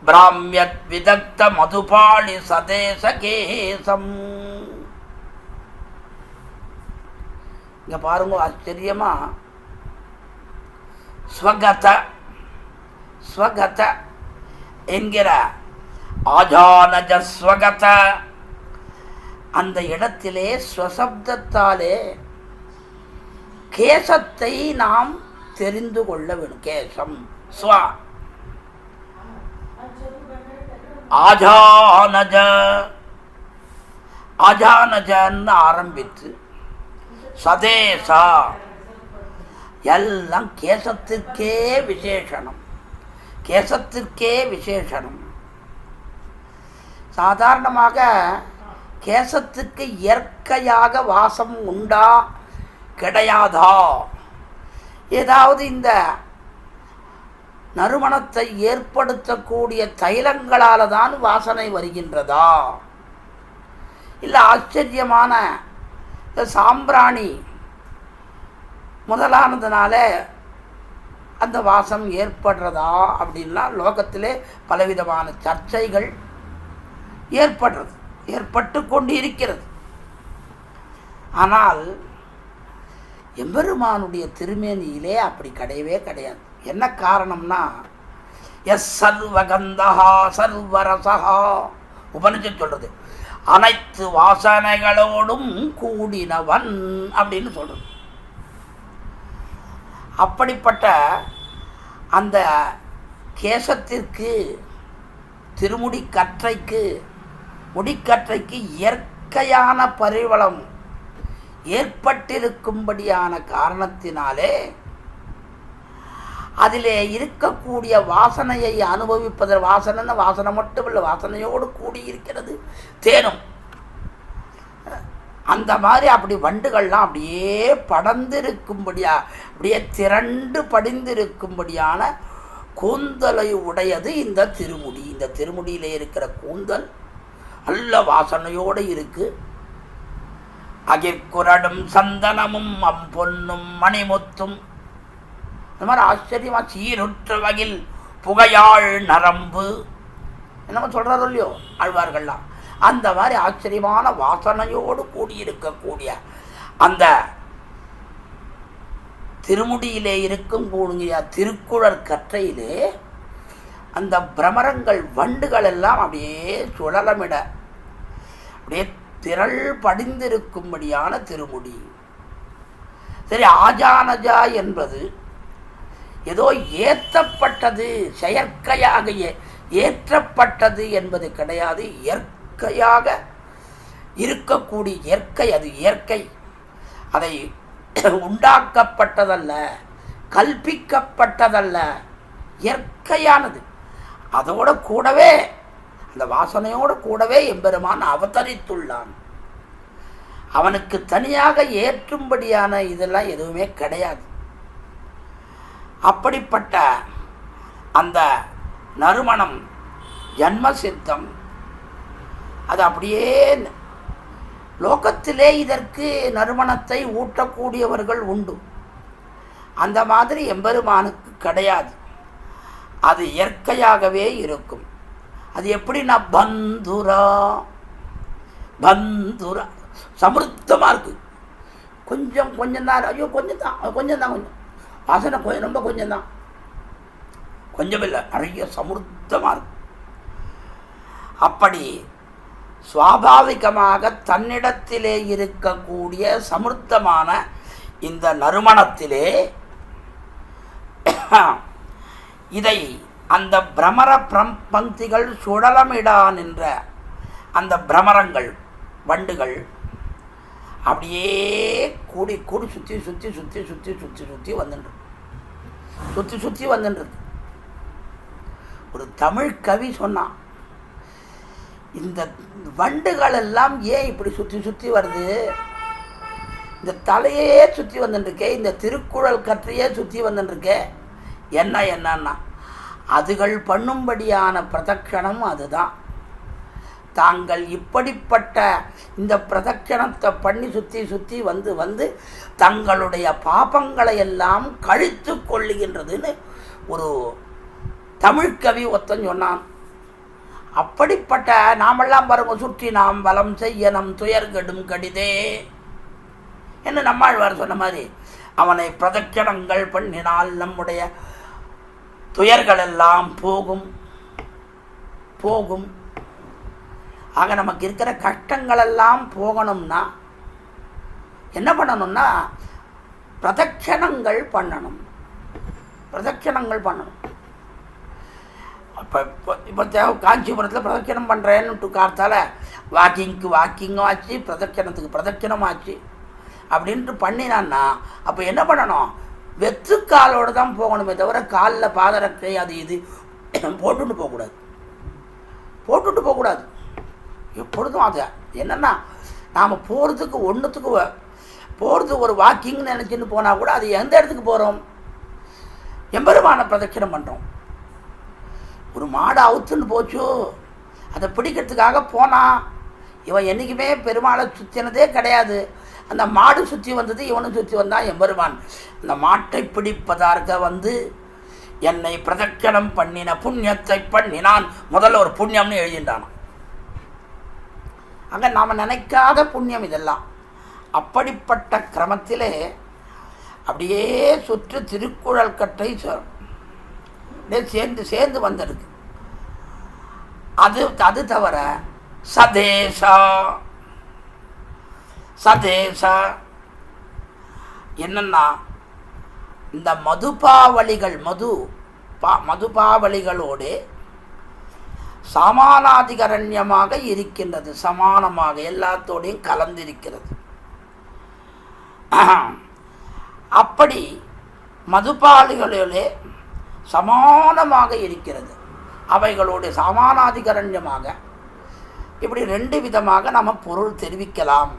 பிராம்யத் விதக்த மதுபாளி சதேசகேசம். இங்க பாருங்க, ஆச்சரியமா ஸ்வகத ஸ்வகத என்கிற ஆஜானஜஸ்வகத அந்த இடத்திலே ஸ்வசப்தத்தாலே கேசத்தை நாம் தெரிந்து கொள்ள வேண்டும். கேசம் ஸ்வ ஆஜானஜ ஆஜானஜன்னு ஆரம்பித்து சதேசா எல்லாம் கேசத்திற்கே விசேஷனம், கேசத்திற்கே விசேஷனம். சாதாரணமாக கேசத்துக்கு இயற்கையாக வாசம் உண்டா கிடையாதா? ஏதாவது இந்த நறுமணத்தை ஏற்படுத்தக்கூடிய தைலங்களால் தான் வாசனை வருகின்றதா? இல்லை ஆச்சரியமான இந்த சாம்பிராணி முதலானதுனால அந்த வாசம் ஏற்படுறதா அப்படின்லாம் லோகத்திலே பலவிதமான சர்ச்சைகள் ஏற்பட்டு கொண்டு இருக்கிறது. ஆனால் எம்பெருமானுடைய திருமேனியிலே அப்படி கிடையவே கிடையாது. என்ன காரணம்னா, எஸ் சர்வகந்தஹா சர்வரசஹா உபனிஷத் சொல்றது, அனைத்து வாசனைகளோடும் கூடினவன் அப்படின்னு சொல்றது. அப்படிப்பட்ட அந்த கேசத்திற்கு, திருமுடி கற்றைக்கு, முடிக்கற்றைக்கு இயற்கையான பரிவளம் ஏற்பட்டிருக்கும்படியான காரணத்தினாலே அதிலே இருக்கக்கூடிய வாசனையை அனுபவிப்பதற்கு, வாசனை மட்டும் இல்லை, வாசனையோடு கூடியிருக்கிறது தேனும். அந்த மாதிரி அப்படி வண்டுகள்லாம் அப்படியே படர்ந்திருக்கும்படியா, அப்படியே திரண்டு படிந்திருக்கும்படியான கூந்தலை உடையது இந்த திருமுடி. இந்த திருமுடியிலே இருக்கிற கூந்தல் நல்ல வாசனையோடு இருக்கு. அகிர்குரடும் சந்தனமும் அம்பொன்னும் மணிமுத்தும், இந்த மாதிரி ஆச்சரியமா சீருற்ற வகில் புகையாள் நரம்பு என்னமோ சொல்றாரோ இல்லையோ ஆழ்வார்கள்லாம், அந்த மாதிரி ஆச்சரியமான வாசனையோடு கூடியிருக்கக்கூடிய அந்த திருமுடியிலே இருக்கும் கூடிய திருக்குழற் கற்றையிலே அந்த பிரமரங்கள் வண்டுகள் எல்லாம் அப்படியே சுழலமிட அப்படியே திரள் படிந்திருக்கும்படியான திருமுடி. சரி, ஆஜானஜா என்பது ஏதோ ஏற்றப்பட்டது, செயற்கையாக ஏற்றப்பட்டது என்பது கிடையாது. இயற்கையாக இருக்கக்கூடிய இயற்கை, அது இயற்கை. அதை உண்டாக்கப்பட்டதல்ல, கல்பிக்கப்பட்டதல்ல, இயற்கையானது. அதோட கூடவே, அந்த வாசனையோடு கூடவே எம்பெருமான் அவதரித்துள்ளான். அவனுக்கு தனியாக ஏற்றும்படியான இதெல்லாம் எதுவுமே கிடையாது. அப்படிப்பட்ட அந்த நறுமணம் ஜன்மசித்தம். அது அப்படியே லோகத்திலே இதற்கு நறுமணத்தை ஊட்டக்கூடியவர்கள் உண்டு. அந்த மாதிரி எம்பெருமானுக்கு கிடையாது. அது இயற்கையாகவே இருக்கும். அது எப்படின்னா பந்துரா, பந்துரா சமிருத்தமாக இருக்கு. கொஞ்சம் தான், ஐயோ கொஞ்சம் தான் வாசனை ரொம்ப கொஞ்சம் தான், கொஞ்சம் இல்லை, நிறைய சமிருத்தமாக இருக்கு. அப்படி சுவாபாவிகமாக தன்னிடத்திலே இருக்கக்கூடிய சமிருத்தமான இந்த நறுமணத்திலே இதை அந்த பிரமர பங்கிகள் சுழலமிடான் என்ற அந்த பிரமரங்கள் வண்டுகள் அப்படியே கூடி கூடி சுற்றி வந்துட்டு ஒரு தமிழ் கவி சொன்னான், இந்த வண்டுகள் எல்லாம் ஏன் இப்படி சுற்றி வருது, இந்த தலையே சுற்றி வந்துட்டுருக்கே, இந்த திருக்குறள் கற்றையே சுற்றி வந்துட்டுருக்கே, என்னன்னா அதுகள் பண்ணும்படியான பிரதட்சணம் அதுதான். தாங்கள் இப்படிப்பட்ட இந்த பிரதட்சணத்தை பண்ணி சுற்றி வந்து தங்களுடைய பாபங்களை எல்லாம் கழித்து கொள்ளுகின்றதுன்னு ஒரு தமிழ்கவி ஒருத்தன் சொன்னான். அப்படிப்பட்ட நாமெல்லாம் பாருங்க, சுற்றி நாம் வலம் செய்யனம் துயர்கடும் கடிதே என்று நம்மாழ்வார் சொன்ன மாதிரி, அவனை பிரதட்சணங்கள் பண்ணினால் நம்முடைய துயர்கள் எல்லாம் போகும். ஆக நமக்கு இருக்கிற கஷ்டங்களெல்லாம் போகணும்னா என்ன பண்ணணும்னா பிரதட்சணங்கள் பண்ணணும். இப்போ காஞ்சிபுரத்தில் பிரதட்சணம் பண்ணுறேன்னு கார்த்தால வாக்கிங்கும் ஆச்சு, பிரதட்சணத்துக்கு பிரதட்சணம் ஆச்சு. அப்படின்ட்டு பண்ணினான்னா அப்போ என்ன பண்ணணும்? வெற்று காலோடு தான் போகணுமே தவிர காலில் பாதரக்கை அது இது போட்டுட்டு போகக்கூடாது. எப்பொழுதும் அது என்னென்னா நாம் போகிறதுக்கு போகிறதுக்கு ஒரு வாக்கிங்னு நினச்சின்னு போனால் கூட அது எந்த இடத்துக்கு போகிறோம்? எம்பெருமான பிரதட்சணம் பண்ணுறோம். ஒரு மாடு அவுத்துன்னு போச்சு, அதை பிடிக்கிறதுக்காக போனால் இவன் என்றைக்குமே பெருமாளை சுற்றினதே கிடையாது. அந்த மாடு சுற்றி வந்தது, இவனும் சுற்றி வந்தான் எம்பெருமான். அந்த மாட்டை பிடிப்பதாக என்னை பிரதட்சணம் பண்ணின புண்ணியத்தை பண்ணினான். முதல்ல ஒரு புண்ணியம்னு எழுதிட்டான். அங்கே நாம் நினைக்காத புண்ணியம் இதெல்லாம். அப்படிப்பட்ட கிரமத்திலே அப்படியே சுற்று திருக்குறள் கட்டை சேர்ந்து வந்திருக்கு. அது தவிர சதேசா என்னன்னா இந்த மதுபாவளிகளோடு சமானாதிகரண்யமாக இருக்கின்றது. சமானமாக எல்லாத்தோடையும் கலந்திருக்கிறது. அப்படி மதுபாலிகளிலே சமானமாக இருக்கிறது. அவைகளோடு சமானாதிகரண்யமாக இப்படி ரெண்டு விதமாக நம்ம பொருள் தெரிவிக்கலாம்.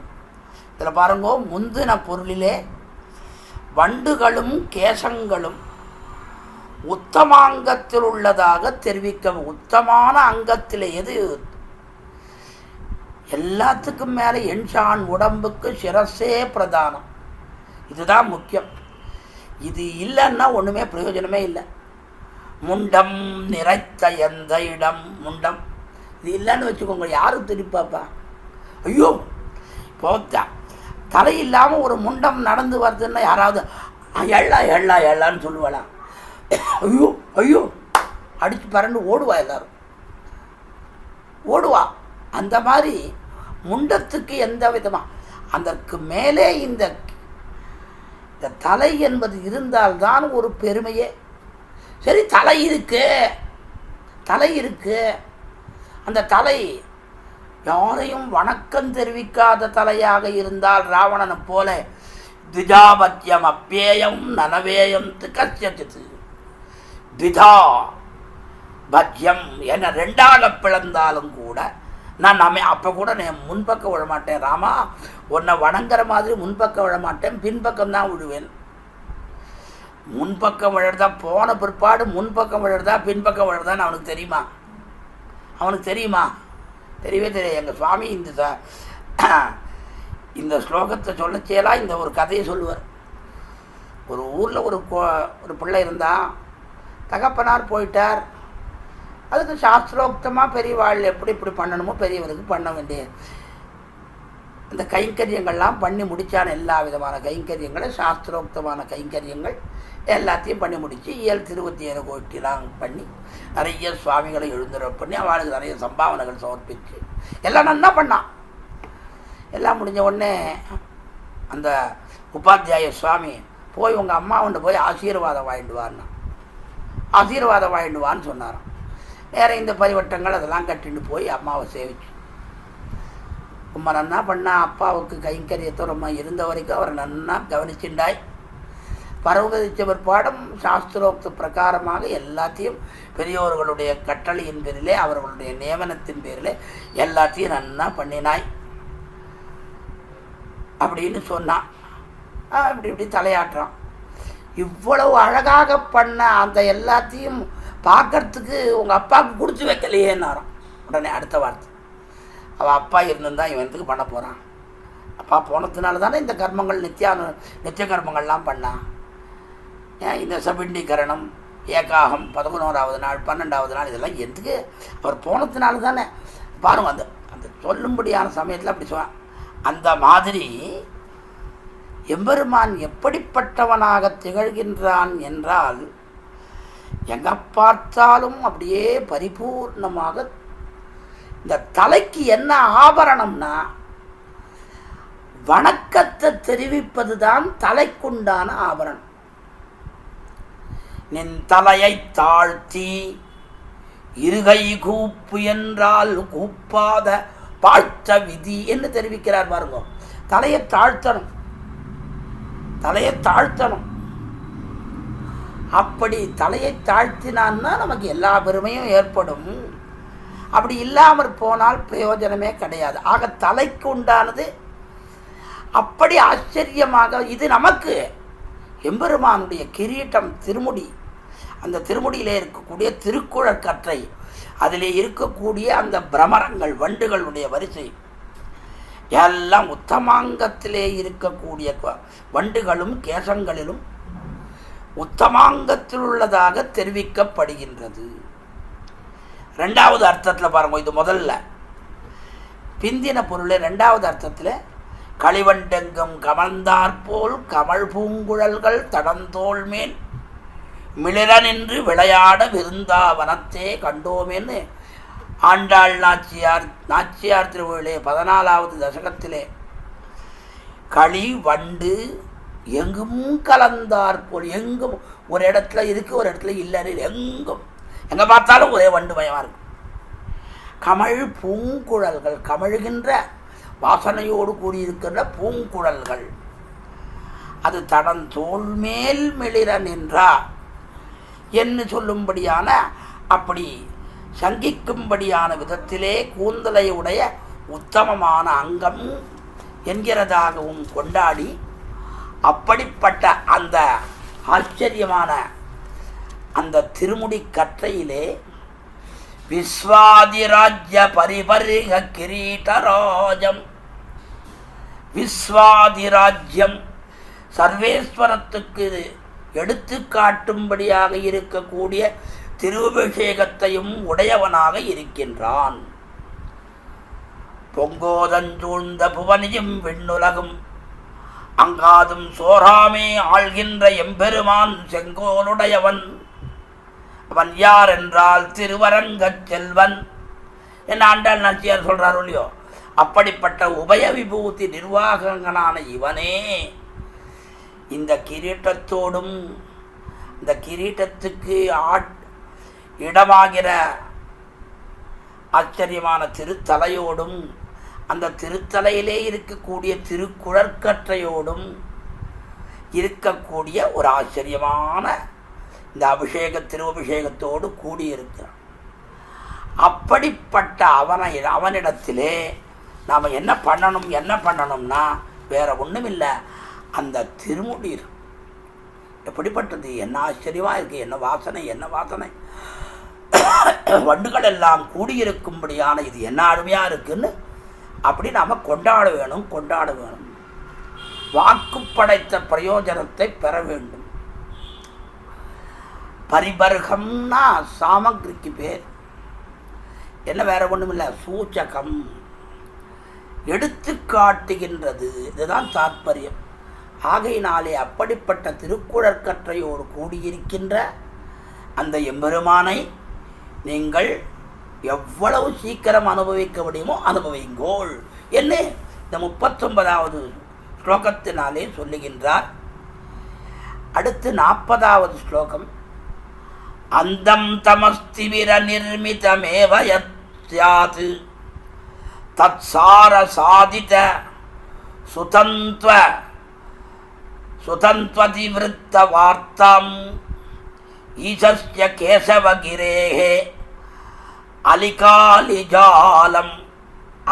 இதில் பாருங்க, முந்தின பொருளிலே வண்டுகளும் கேசங்களும் உத்தமாங்கத்தில் உள்ளதாக தெரிவிக்க. உத்தமான அங்கத்தில் எது? எல்லாத்துக்கும் மேலே என்ஷான் உடம்புக்கு சிரசே பிரதானம். இதுதான் முக்கியம். இது இல்லைன்னா ஒன்றுமே பிரயோஜனமே இல்லை. முண்டம் நிறைத்த எந்த இடம் முண்டம், இது இல்லைன்னு வச்சுக்கோங்க, யாரும் திருப்பாப்பா? ஐயோ போத்தா தலை இல்லாமல் ஒரு முண்டம் நடந்து வருதுன்னா யாராவது எள்ளான்னு சொல்லுவாளாம். ஐயோ ஐயோ அடித்து பறந்து எல்லாரும் ஓடுவா. அந்த மாதிரி முண்டத்துக்கு எந்த விதமாக அதற்கு மேலே இந்த தலை என்பது இருந்தால்தான் ஒரு பெருமையே. சரி, தலை இருக்கு. அந்த தலை யாரையும் வணக்கம் தெரிவிக்காத தலையாக இருந்தால் ராவணனை போல திஜாபத்தியம் அப்பேயம் நனவேயம் கஷ்யத்து திதா பத்தியம் என ரெண்டாக பிளந்தாலும் கூட நான் அப்போ கூட நான் முன்பக்கம் விழ மாட்டேன். ராமா, உன்னை வணங்குற மாதிரி முன்பக்கம் விழ மாட்டேன், பின்பக்கம்தான் விழுவேன். முன்பக்கம் விழுறதா போன பிற்பாடு முன்பக்கம் விழுறதா பின்பக்கம் விழுறதான்னு அவனுக்கு தெரியுமா? தெரியவே தெரியாது. எங்கள் சுவாமி இந்த ஸ்லோகத்தை சொல்லச்சேலாம் இந்த ஒரு கதையை சொல்லுவார். ஒரு ஊரில் ஒரு பிள்ளை இருந்தான். தகப்பனார் போயிட்டார். அதுக்கு சாஸ்திரோக்தமாக பெரியவாள் எப்படி இப்படி பண்ணணுமோ பெரியவருக்கு பண்ண வேண்டிய இந்த கைங்கரியங்கள்லாம் பண்ணி முடித்தான். எல்லா விதமான கைங்கரியங்களை, சாஸ்திரோக்தமான கைங்கரியங்கள் எல்லாத்தையும் பண்ணி முடித்து இயல் 27 கோட்டிலாம் பண்ணி நிறைய சுவாமிகளை எழுந்துற பண்ணி அவளுக்கு நிறைய சம்பாவனைகள் சமர்ப்பிச்சு எல்லாம் நல்லா பண்ணான். எல்லாம் முடிஞ்ச உடனே அந்த உபாத்தியாய சுவாமி போய் உங்கள் அம்மாவுண்ட போய் ஆசீர்வாதம் வாங்கிட்டு வான்னு சொன்னாராம். வேறு இந்த பரிவட்டங்கள் அதெல்லாம் கட்டிட்டு போய் அம்மாவை சேவிச்சு ரொம்ப நன்னா பண்ணா. அப்பாவுக்கு கைங்கரியத்தை ரொம்ப இருந்த வரைக்கும் அவர் நன்னா கவனிச்சுண்டாய். பரவதிச்ச பிற்பாடும் சாஸ்திரோக்த பிரகாரமாக எல்லாத்தையும் பெரியோர்களுடைய கட்டளையின் பேரிலே, அவர்களுடைய நியமனத்தின் பேரிலே எல்லாத்தையும் நன்னா பண்ணினாய் அப்படின்னு சொன்னான். இப்படி தலையாட்டுறான். இவ்வளவு அழகாக பண்ண அந்த எல்லாத்தையும் பார்க்கறதுக்கு உங்கள் அப்பாவுக்கு கொடுத்து வைக்கலையேன்னாராம். உடனே அடுத்த வார்த்தை, அவள் அப்பா இருந்துதான் இவனுக்கு பண்ண போகிறான். அப்பா போனதுனால தானே இந்த கர்மங்கள் நித்திய கர்மங்கள்லாம் பண்ணான். இந்த சபிண்டீகரணம், ஏகாகம் 11வது நாள் 12வது நாள் இதெல்லாம் எதுக்கு? அவர் போனதுனால தானே. பாருங்க, அந்த சொல்லும்படியான சமயத்தில் அப்படி சொன்னான். அந்த மாதிரி எம்பெருமான் எப்படிப்பட்டவனாக திகழ்கின்றான் என்றால் எங்கே பார்த்தாலும் அப்படியே பரிபூர்ணமாக. இந்த தலைக்கு என்ன ஆபரணம்னா வணக்கத்தை தெரிவிப்பது தான் தலைக்குண்டான ஆபரணம். நின் தலையை தாழ்த்தி இருகை கூப்பு என்றால் கூப்பாத பாழ்த்த விதி என்று தெரிவிக்கிறார். பாருங்க, தலையை தாழ்த்தணும். தலையை தாழ்த்தணும். அப்படி தலையை தாழ்த்தினான்னா நமக்கு எல்லா பெருமையும் ஏற்படும். அப்படி இல்லாமற் போனால் பிரயோஜனமே கிடையாது. ஆக தலைக்கு உண்டானது அப்படி ஆச்சரியமாக இது நமக்கு எம்பெருமானுடைய கிரீட்டம் திருமுடி, அந்த திருமுடியிலே இருக்கக்கூடிய திருக்குழற்கற்றை, அதிலே இருக்கக்கூடிய அந்த பிரமரங்கள் வண்டுகளுடைய வரிசை எல்லாம் உத்தமாங்கத்திலே இருக்கக்கூடிய வண்டுகளும் கேசங்களிலும் உத்தமாங்கத்தில் உள்ளதாக தெரிவிக்கப்படுகின்றது. ரெண்டாவது அர்த்தத்தில் பாருங்க, இது முதல்ல பிந்தின பொருளை ரெண்டாவது அர்த்தத்தில் களிவண்டெங்கும் கமழ்ந்தாற்போல் கமழ் பூங்குழல்கள் தடந்தோள் மேல் மிளிர நின்று விளையாட விருந்தாவனத்தே கண்டோமேன்னு ஆண்டாள் நாச்சியார் திருவிழே 14வது தசகத்திலே களி வண்டு எங்கும் கலந்தாற்போல், எங்கும் ஒரு இடத்துல இருக்கு ஒரு இடத்துல இல்லைன்னு, எங்கும் எங்கே பார்த்தாலும் ஒரே வண்டு மயமாக இருக்கும். கமழ் பூங்குழல்கள், கமழ்கின்ற வாசனையோடு கூடியிருக்கின்ற பூங்குழல்கள், அது தடன் தோள் மேல் மிளிர நின்றா என்று சொல்லும்படியான, அப்படி சங்கிக்கும்படியான விதத்திலே கூந்தலை உடைய உத்தமமான அங்கம் என்கிறதாகவும் கொண்டாடி, அப்படிப்பட்ட அந்த ஆச்சரியமான அந்த திருமுடி கற்றையிலே விஸ்வாதிராஜ்ய பரிபரிக கிரீட்டராஜம், விஸ்வாதிராஜ்யம் சர்வேஸ்வரத்துக்கு எடுத்து காட்டும்படியாக இருக்கக்கூடிய திருவிஷேகத்தையும் உடையவனாக இருக்கின்றான். பொங்கோதஞ்சூழ்ந்த புவனியும் விண்ணுலகும் அங்காதும் சோராமே ஆள்கின்ற எம்பெருமான் செங்கோலுடையவன். அவன் யார் என்றால் திருவரங்கச் செல்வன் என்ன ஆண்டாள் நாச்சியார் சொல்றாரோ இல்லையோ, அப்படிப்பட்ட உபய விபூதி நிர்வாகங்களான இவனே இந்த கிரீட்டத்தோடும் இந்த கிரீட்டத்துக்கு இடமாகிற ஆச்சரியமான திருத்தலையோடும் அந்த திருத்தலையிலே இருக்கக்கூடிய திருக்குழற்கற்றையோடும் இருக்கக்கூடிய ஒரு ஆச்சரியமான இந்த திருவபிஷேகத்தோடு கூடியிருக்கிறான். அப்படிப்பட்ட அவனிடத்திலே நாம் என்ன பண்ணணும்னா வேற ஒன்றும் இல்லை, அந்த திருமுடி எப்படிப்பட்டது, என்ன ஆச்சரியமாக இருக்குது, என்ன வாசனை வண்டுகள் எல்லாம் கூடியிருக்கும்படியான இது என்ன அருமையாக இருக்குன்னு அப்படி நாம் கொண்டாட வேணும். வாக்கு படைத்த பிரயோஜனத்தை பெற வேண்டும். பரிபர்கம்னா சாமகிரிக்கு பேர், என்ன வேற ஒன்றும் இல்லை, சூச்சகம், எடுத்து காட்டுகின்றது, இதுதான் தாற்பயம். ஆகையினாலே அப்படிப்பட்ட திருக்குழற்கற்றையோடு கூடியிருக்கின்ற அந்த எம்பெருமானை நீங்கள் எவ்வளவு சீக்கிரம் அனுபவிக்க முடியுமோ அனுபவிங்கோள் என்று இந்த 39வது ஸ்லோகத்தினாலே சொல்லுகின்றார். அடுத்து 40வது ஸ்லோகம். அந்தம் தமஸ்திவிர நிர்மிதமேவ யத்யாத் தத்சார சாதித சுதந்த்வதிவிருத்த வார்த்தாம் ஈசஸ்ய கேசவகிரேஹே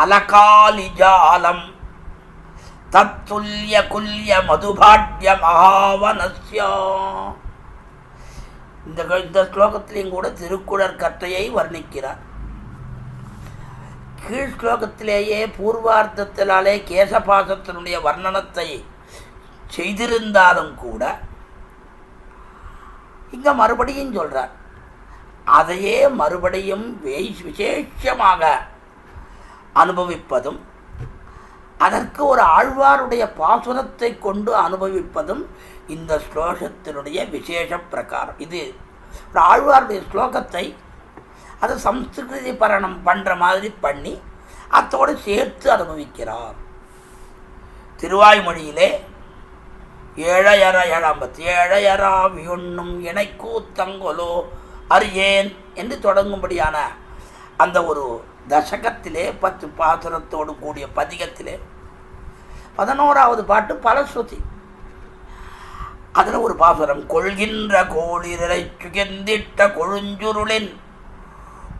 அலகாலிஜாலம் தத்துல்ய குல்ய மதுபாட்ய மகாவனஸ்யா. இந்த ஸ்லோகத்திலையும் கூட திருக்குழற்கற்றையை வர்ணிக்கிறார். கீழ் ஸ்லோகத்திலேயே பூர்வார்த்தத்தினாலே கேசபாசத்தினுடைய வர்ணனத்தை செய்திருந்தாலும் கூட இங்க மறுபடியும் சொல்றார். அதையே மறுபடியும் விசேஷமாக அனுபவிப்பதும், அதற்கு ஒரு ஆழ்வாருடைய பாசுரத்தை கொண்டு அனுபவிப்பதும் இந்த ஸ்லோகத்தினுடைய விசேஷ பிரகாரம். இது ஒரு ஆழ்வாருடைய ஸ்லோகத்தை அதை சம்ஸ்கிருதி பரணம் பண்ணுற மாதிரி பண்ணி அத்தோடு சேர்த்து அனுபவிக்கிறார். திருவாய்மொழியிலே ஏழையற எழம்பத் ஏழையரா வியுண்ணும் இணைக்கூத்தங்கொலோ அறியேன் என்று தொடங்கும்படியான அந்த ஒரு தசகத்திலே 10 பாசுரத்தோடு கூடிய பதிகத்திலே 11வது பாட்டு பலஸ்ருதி. அதில் ஒரு பாசுரம், கொள்கின்ற கோளிரை சுகந்திட்ட கொழுஞ்சுருளின்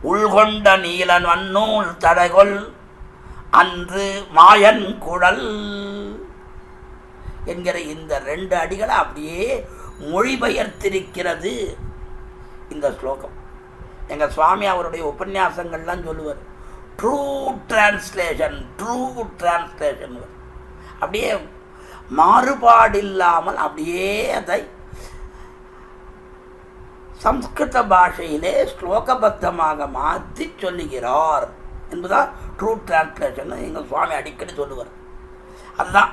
உள்கொண்ட நீலன் வன்னூல் தடைகொள் அன்று மாயன் குழல் என்கிற இந்த 2 அடிகளை அப்படியே மொழிபெயர்த்திருக்கிறது இந்த ஸ்லோகம். எங்கள் சுவாமி அவருடைய உபன்யாசங்கள்லாம் சொல்லுவார், ட்ரூ டிரான்ஸ்லேஷன், ட்ரூ டிரான்ஸ்லேஷன். அப்படியே மாறுபாடில்லாமல் அப்படியே அதை சம்ஸ்கிருத பாஷையிலே ஸ்லோகபத்தமாக மாற்றி சொல்லுகிறார் என்பதுதான் ட்ரூ டிரான்ஸ்லேஷன் எங்கள் சுவாமி அடிக்கடி சொல்லுவார். அதுதான்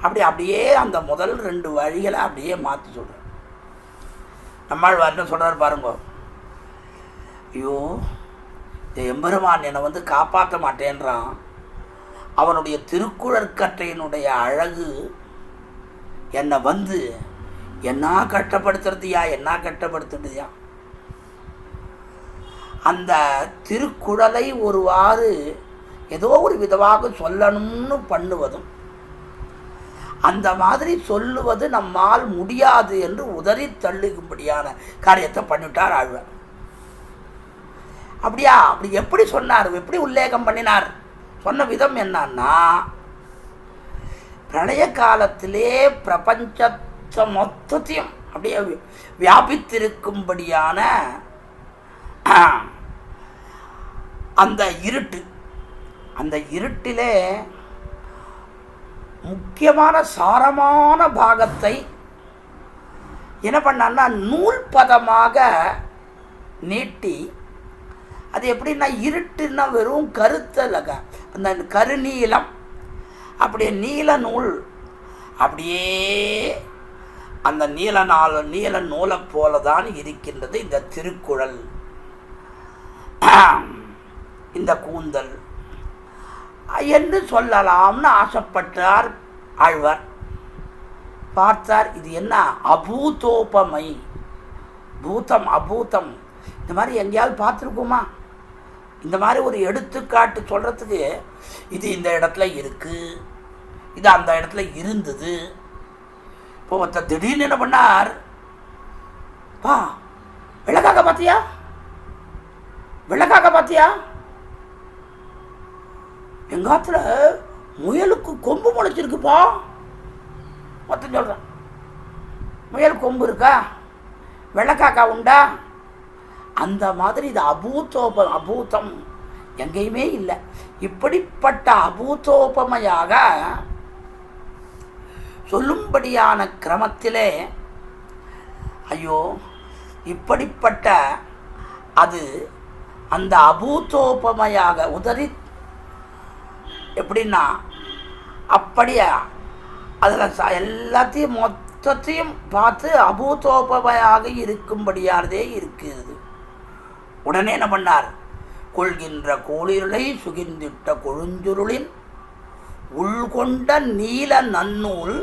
அப்படியே அந்த முதல் 2 வழிகளை அப்படியே மாற்றி சொல்கிறார். நம்மாழ்வார் என்ன சொல்கிறார் பாருங்க, ஐயோ எம்பெருமான் என்னை வந்து காப்பாற்ற மாட்டேன்றான், அவனுடைய திருக்குழற்கற்றையினுடைய அழகு என்னை வந்து என்ன கஷ்டப்படுத்துறதுயா, என்ன கஷ்டப்படுத்துறதுயா. அந்த திருக்குறளை ஒருவாறு ஏதோ ஒரு விதமாக சொல்லணும்னு பண்ணுவதும், அந்த மாதிரி சொல்லுவது நம்மால் முடியாது என்று உதறி தள்ளுகும்படியான காரியத்தை பண்ணிவிட்டார் ஆழ்வார். அப்படியா? அப்படி எப்படி சொன்னார், எப்படி உல்லேகம் பண்ணினார்? சொன்ன விதம் என்னன்னா, பிரளய காலத்திலே பிரபஞ்சத்தை மொத்தத்தையும் அப்படியே வியாபித்திருக்கும்படியான அந்த இருட்டு, அந்த இருட்டிலே முக்கியமான சாரமான பாகத்தை என்ன பண்ணான்னா நூல் பதமாக நீட்டி, அது எப்படின்னா இருட்டுன்னா வெறும் கருத்தலக அந்த கருநீலம், அப்படியே நீல நூல் அப்படியே அந்த நீல நூலை போல தான் இருக்கின்றது இந்த திருக்குறள், இந்த கூந்தல் என்று சொல்லலாம்னு ஆசைப்பட்டார் ஆழ்வார். பார்த்தார் இது என்ன அபூதோபமை, பூதம் அபூதம், இந்த மாதிரி எங்கேயாவது பார்த்துருக்குமா? இந்த மாதிரி ஒரு எடுத்துக்காட்டு சொல்கிறதுக்கு இது இந்த இடத்துல இருக்குது, இது அந்த இடத்துல இருந்தது. இப்போ ஒருத்தர் திடீர்னு என்ன பண்ணார், பா விளக்காக பார்த்தியா, விளக்காக பார்த்தியா, எங்காத்துல முயலுக்கு கொம்பு முளைச்சிருக்குப்பா, மொத்தம் சொல்கிறேன். முயல் கொம்பு இருக்கா, வெள்ளக்காக்கா உண்டா? அந்த மாதிரி இது அபூதம் எங்கேயுமே இல்லை. இப்படிப்பட்ட அபூதோபமையாக சொல்லும்படியான கிரமத்திலே ஐயோ இப்படிப்பட்ட அது அந்த அபூதோபமையாக உதறி எப்படின்னா அப்படியே அதில் எல்லாத்தையும் மொத்தத்தையும் பார்த்து அபூதோபமையாக இருக்கும்படியானதே இருக்குது. உடனே என்ன பண்ணார், கொள்கின்ற கோளிருளை சுகிந்திட்ட கொழுஞ்சுருளின் உள்கொண்ட நீல நன்னூல்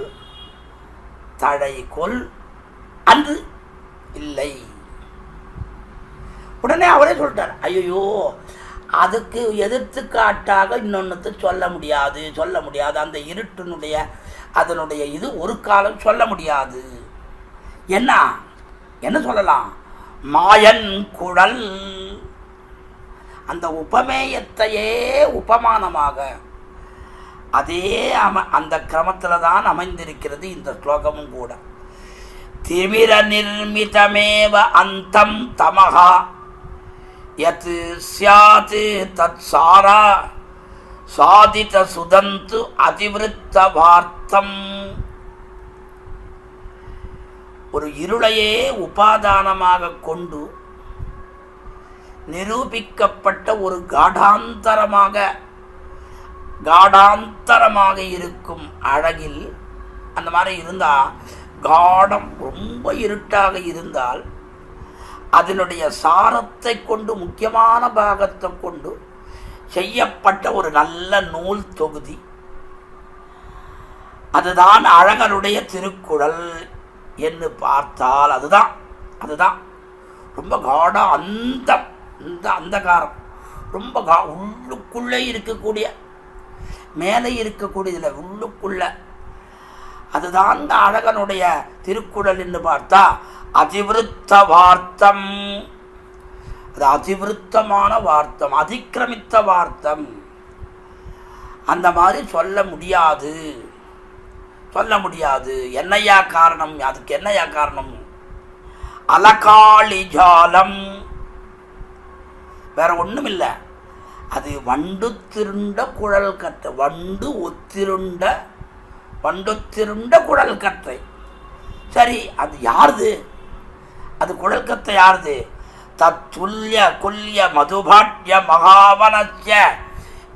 தடைகொள் அன்று இல்லை. உடனே அவரே சொல்லிட்டார், ஐயோ அதுக்கு எதிர்த்துக்காட்டாக இன்னொன்று சொல்ல முடியாது, அந்த இருட்டினுடைய அதனுடைய இது ஒரு காலம் சொல்ல முடியாது. என்ன சொல்லலாம், மாயன் குழல், அந்த உபமேயத்தையே உபமானமாக அதே அந்த கிரமத்தில் தான் அமைந்திருக்கிறது இந்த ஸ்லோகமும் கூட. திமிர நிர்மிதமேவ அந்தம் தமஹா யத் ஸ்யாத் தத் சாரா சாதித சுதந்து அதிவிருத்த வார்த்தம். ஒரு இருளையே உபாதானமாக கொண்டு நிரூபிக்கப்பட்ட ஒரு காடாந்தரமாக இருக்கும் அழகில் அந்த மாதிரி இருந்தால், காடம் ரொம்ப இருட்டாக இருந்தால் அதனுடைய சாரத்தை கொண்டு முக்கியமான பாகத்தை கொண்டு செய்யப்பட்ட ஒரு நல்ல நூல் தொகுதி, அதுதான் அழகருடைய திருக்குறள் என்று பார்த்தால் அதுதான் ரொம்ப காடம், அந்தகாரம், ரொம்ப உள்ளுக்குள்ளே இருக்கக்கூடிய, மேலே இருக்கக்கூடியதில் உள்ளுக்குள்ள அதுதான் இந்த அழகனுடைய திருக்குறள் என்று பார்த்தா அதிவிருத்த வார்த்தம். அது அதிவிருத்தமான வார்த்தம், அதிக்கிரமித்த வார்த்தம். அந்த மாதிரி சொல்ல முடியாது, சொல்ல முடியாது. என்னையா காரணம்? அதுக்கு என்னையா காரணம்? அலகாளி ஜாலம், வேற ஒண்ணும் இல்லை. அது வண்டு திருண்ட குழல் கற்றை, வண்டு குழல் கற்றை. சரி, அது யாருது? அது குழல் கற்றை யாருது? தத்துல்ய குல்ய மதுபாட்ய மகாவனஸ்ய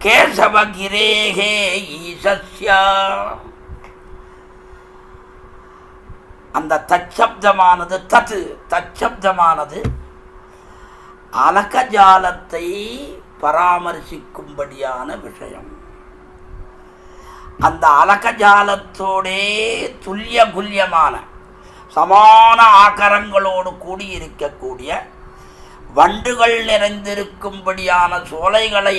கேசவகிரேகே ஈசஸ்யா. அந்த தச்சப்தமானது, தச்சப்தமானது அலகஜாலத்தை பராமரிக்கும்படியான விஷயம். அந்த அலகஜாலத்தோடே துல்லிய குல்யமான சமான ஆகாரங்களோடு கூடியிருக்கக்கூடிய வண்டுகள் நிறைந்திருக்கும்படியான சோலைகளை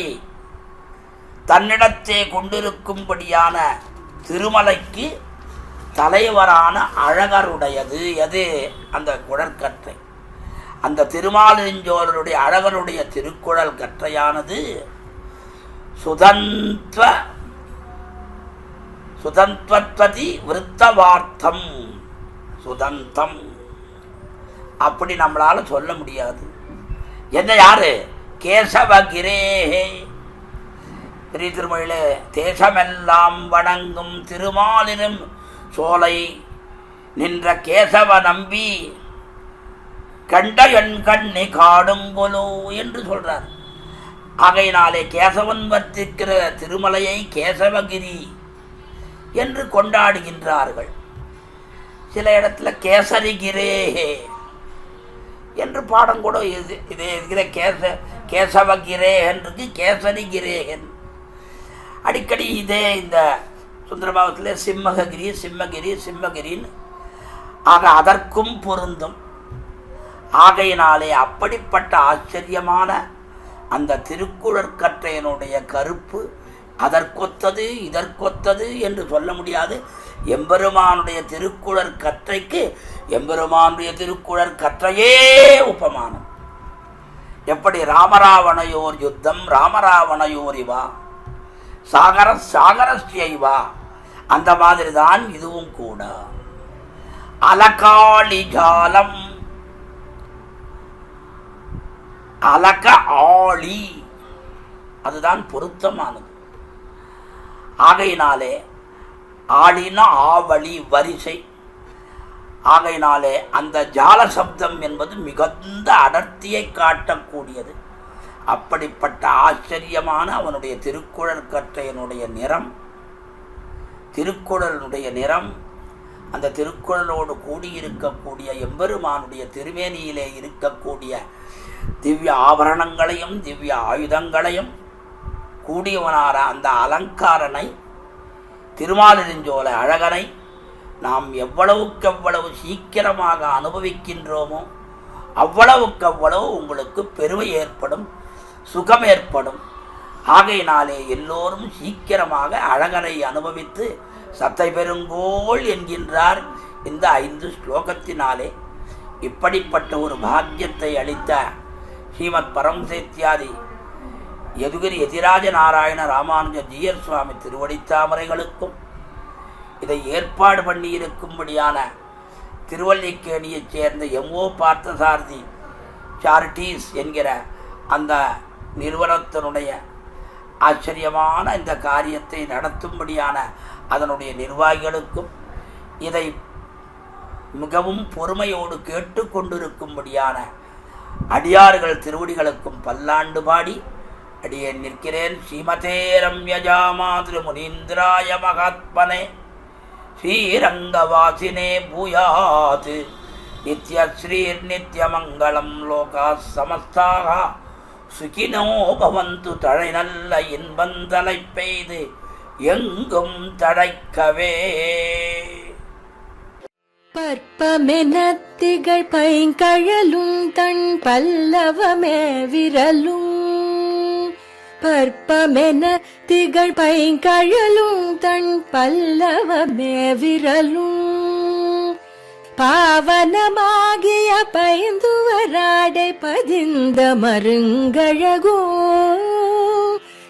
தன்னிடத்தே கொண்டிருக்கும்படியான திருமலைக்கு தலைவரான அழகருடையது எது? அந்த குழற்கற்றை. அந்த திருமாலிருஞ்சோழருடைய அழகருடைய திருக்குழல் கற்றையானது சுதந்த்வதி விருத்தவார்த்தம், சுதந்தம். அப்படி நம்மளால சொல்ல முடியாது. என்ன யாரு? கேசவகிரேஹே. பெரிய திருமொழியிலே தேசமெல்லாம் வணங்கும் திருமாலிரும் சோலை நின்ற கேசவ நம்பி கண்ட என் கண்ணி காடுங்கொலோ என்று சொல்றார். ஆகையினாலே கேசவன் வர்த்திக்கிற திருமலையை கேசவகிரி என்று கொண்டாடுகின்றார்கள். சில இடத்துல கேசரிகிரேஹே என்று பாடம் கூட இதே இருக்கிற கேசவகிரேகன்றது கேசரிகிரேகன். அடிக்கடி இதே இந்த சுந்தரபாவத்தில் சிம்மகிரின்னு ஆக அதற்கும் பொருந்தும். ஆகையினாலே அப்படிப்பட்ட ஆச்சரியமான அந்த திருக்குழற்கற்றையினுடைய கருப்பு அதற்கொத்தது இதற்கொத்தது என்று சொல்ல முடியாது. எம்பெருமானுடைய திருக்குழற்கற்றைக்கு எம்பெருமானுடைய திருக்குழற்கற்றையே உபமானம். எப்படி ராமராவணையோர் யுத்தம் ராமராவணையோர் இவா சாகரஸ்யைவா, அந்த மாதிரி தான் இதுவும் கூட. அலகாளி ஜாலம், அலக ஆளி, அதுதான் பொருத்தமானது. ஆகையினாலே ஆளினா ஆவளி வரிசை. ஆகையினாலே அந்த ஜால சப்தம் என்பது மிகுந்த அடர்த்தியை காட்டக்கூடியது. அப்படிப்பட்ட ஆச்சரியமான அவனுடைய திருக்குழற்கற்றையினுடைய நிறம், திருக்குழலுடைய நிறம், அந்த திருக்குழலோடு கூடியிருக்கக்கூடிய எம்பெருமானுடைய திருமேனியிலே இருக்கக்கூடிய திவ்ய ஆபரணங்களையும் திவ்ய ஆயுதங்களையும் கூடியவனார அந்த அலங்காரனை, திருமாலிருஞ்சோலை அழகனை நாம் எவ்வளவுக்கெவ்வளவு சீக்கிரமாக அனுபவிக்கின்றோமோ அவ்வளவுக்கவ்வளவு உங்களுக்கு பெருமை ஏற்படும், சுகம் ஏற்படும். ஆகையினாலே எல்லோரும் சீக்கிரமாக அழகனை அனுபவித்து சத்தை பெருங்கோள் என்கின்றார் இந்த 5 ஸ்லோகத்தினாலே. இப்படிப்பட்ட ஒரு பாக்கியத்தை அளித்த ஸ்ரீமத் பரமசேத்தியாதி யதுகிரி யதிராஜ நாராயண ராமானுஜ ஜீயர் சுவாமி திருவடித்தாமரைகளுக்கும் இதை ஏற்பாடு பண்ணியிருக்கும்படியான திருவல்லிக்கேணியைச் சேர்ந்த எம்ஓ பார்த்தசாரதி சாரிட்டீஸ் என்கிற அந்த நிறுவனத்தினுடைய ஆச்சரியமான இந்த காரியத்தை நடத்தும்படியான அதனுடைய நிர்வாகிகளுக்கும் இதை மிகவும் பொறுமையோடு கேட்டுக்கொண்டிருக்கும்படியான அடியார்கள் திருவடிகளுக்கும் பல்லாண்டு பாடி அடியேன் நிற்கிறேன். ஸ்ரீமதே ரம்யஜாமாத்ரு முனீந்திராய மகாத்மனே ஸ்ரீரங்கவாசினே பூயாத் நித்யஸ்ரீர் நித்யமங்கலம் லோகா சமஸ்தாக சுகினோ பவந்து. தழை நல்ல இன்பந்தலை பெய்து எங்கும் தழைக்கவே. பற்பமெனத்திகள் பைங்கழலும் தன் பல்லவமே விரலும் பற்பமென திகழ் பைங்கழலும் தன் பல்லவமே விரலும் பாவனமாகிய பைந்துவராடை பதிந்த மருங்கழகும்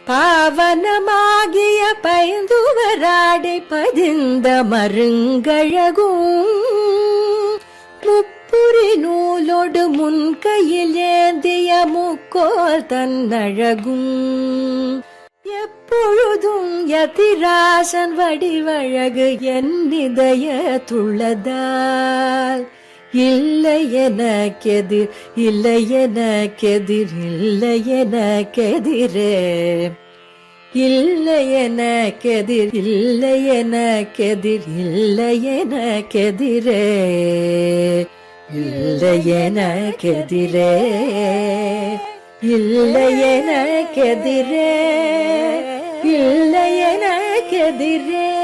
பாவனமாகிய பைந்துவராடை பதிந்த மருங்கழகும் முப்புரி நூலோடு முன்கையில் ஏந்திய முக்கோல் தன்னழகும் எப்பொழுதும் யதிராசன் வடிவழகு என் இதயத்துள்ளதால் இல்லை எனக்கெதிர் இல்லை எனக்கெதிர் இல்லை எனக்கெதிரே இல்லை எனக்கெதிர் இல்லை எனக்கெதிர் இல்லை எனக்கெதிரே இல்லை எனக்கெதிரே இல்லை எனக்கெதிரே இல்லை எனக்கெதிரே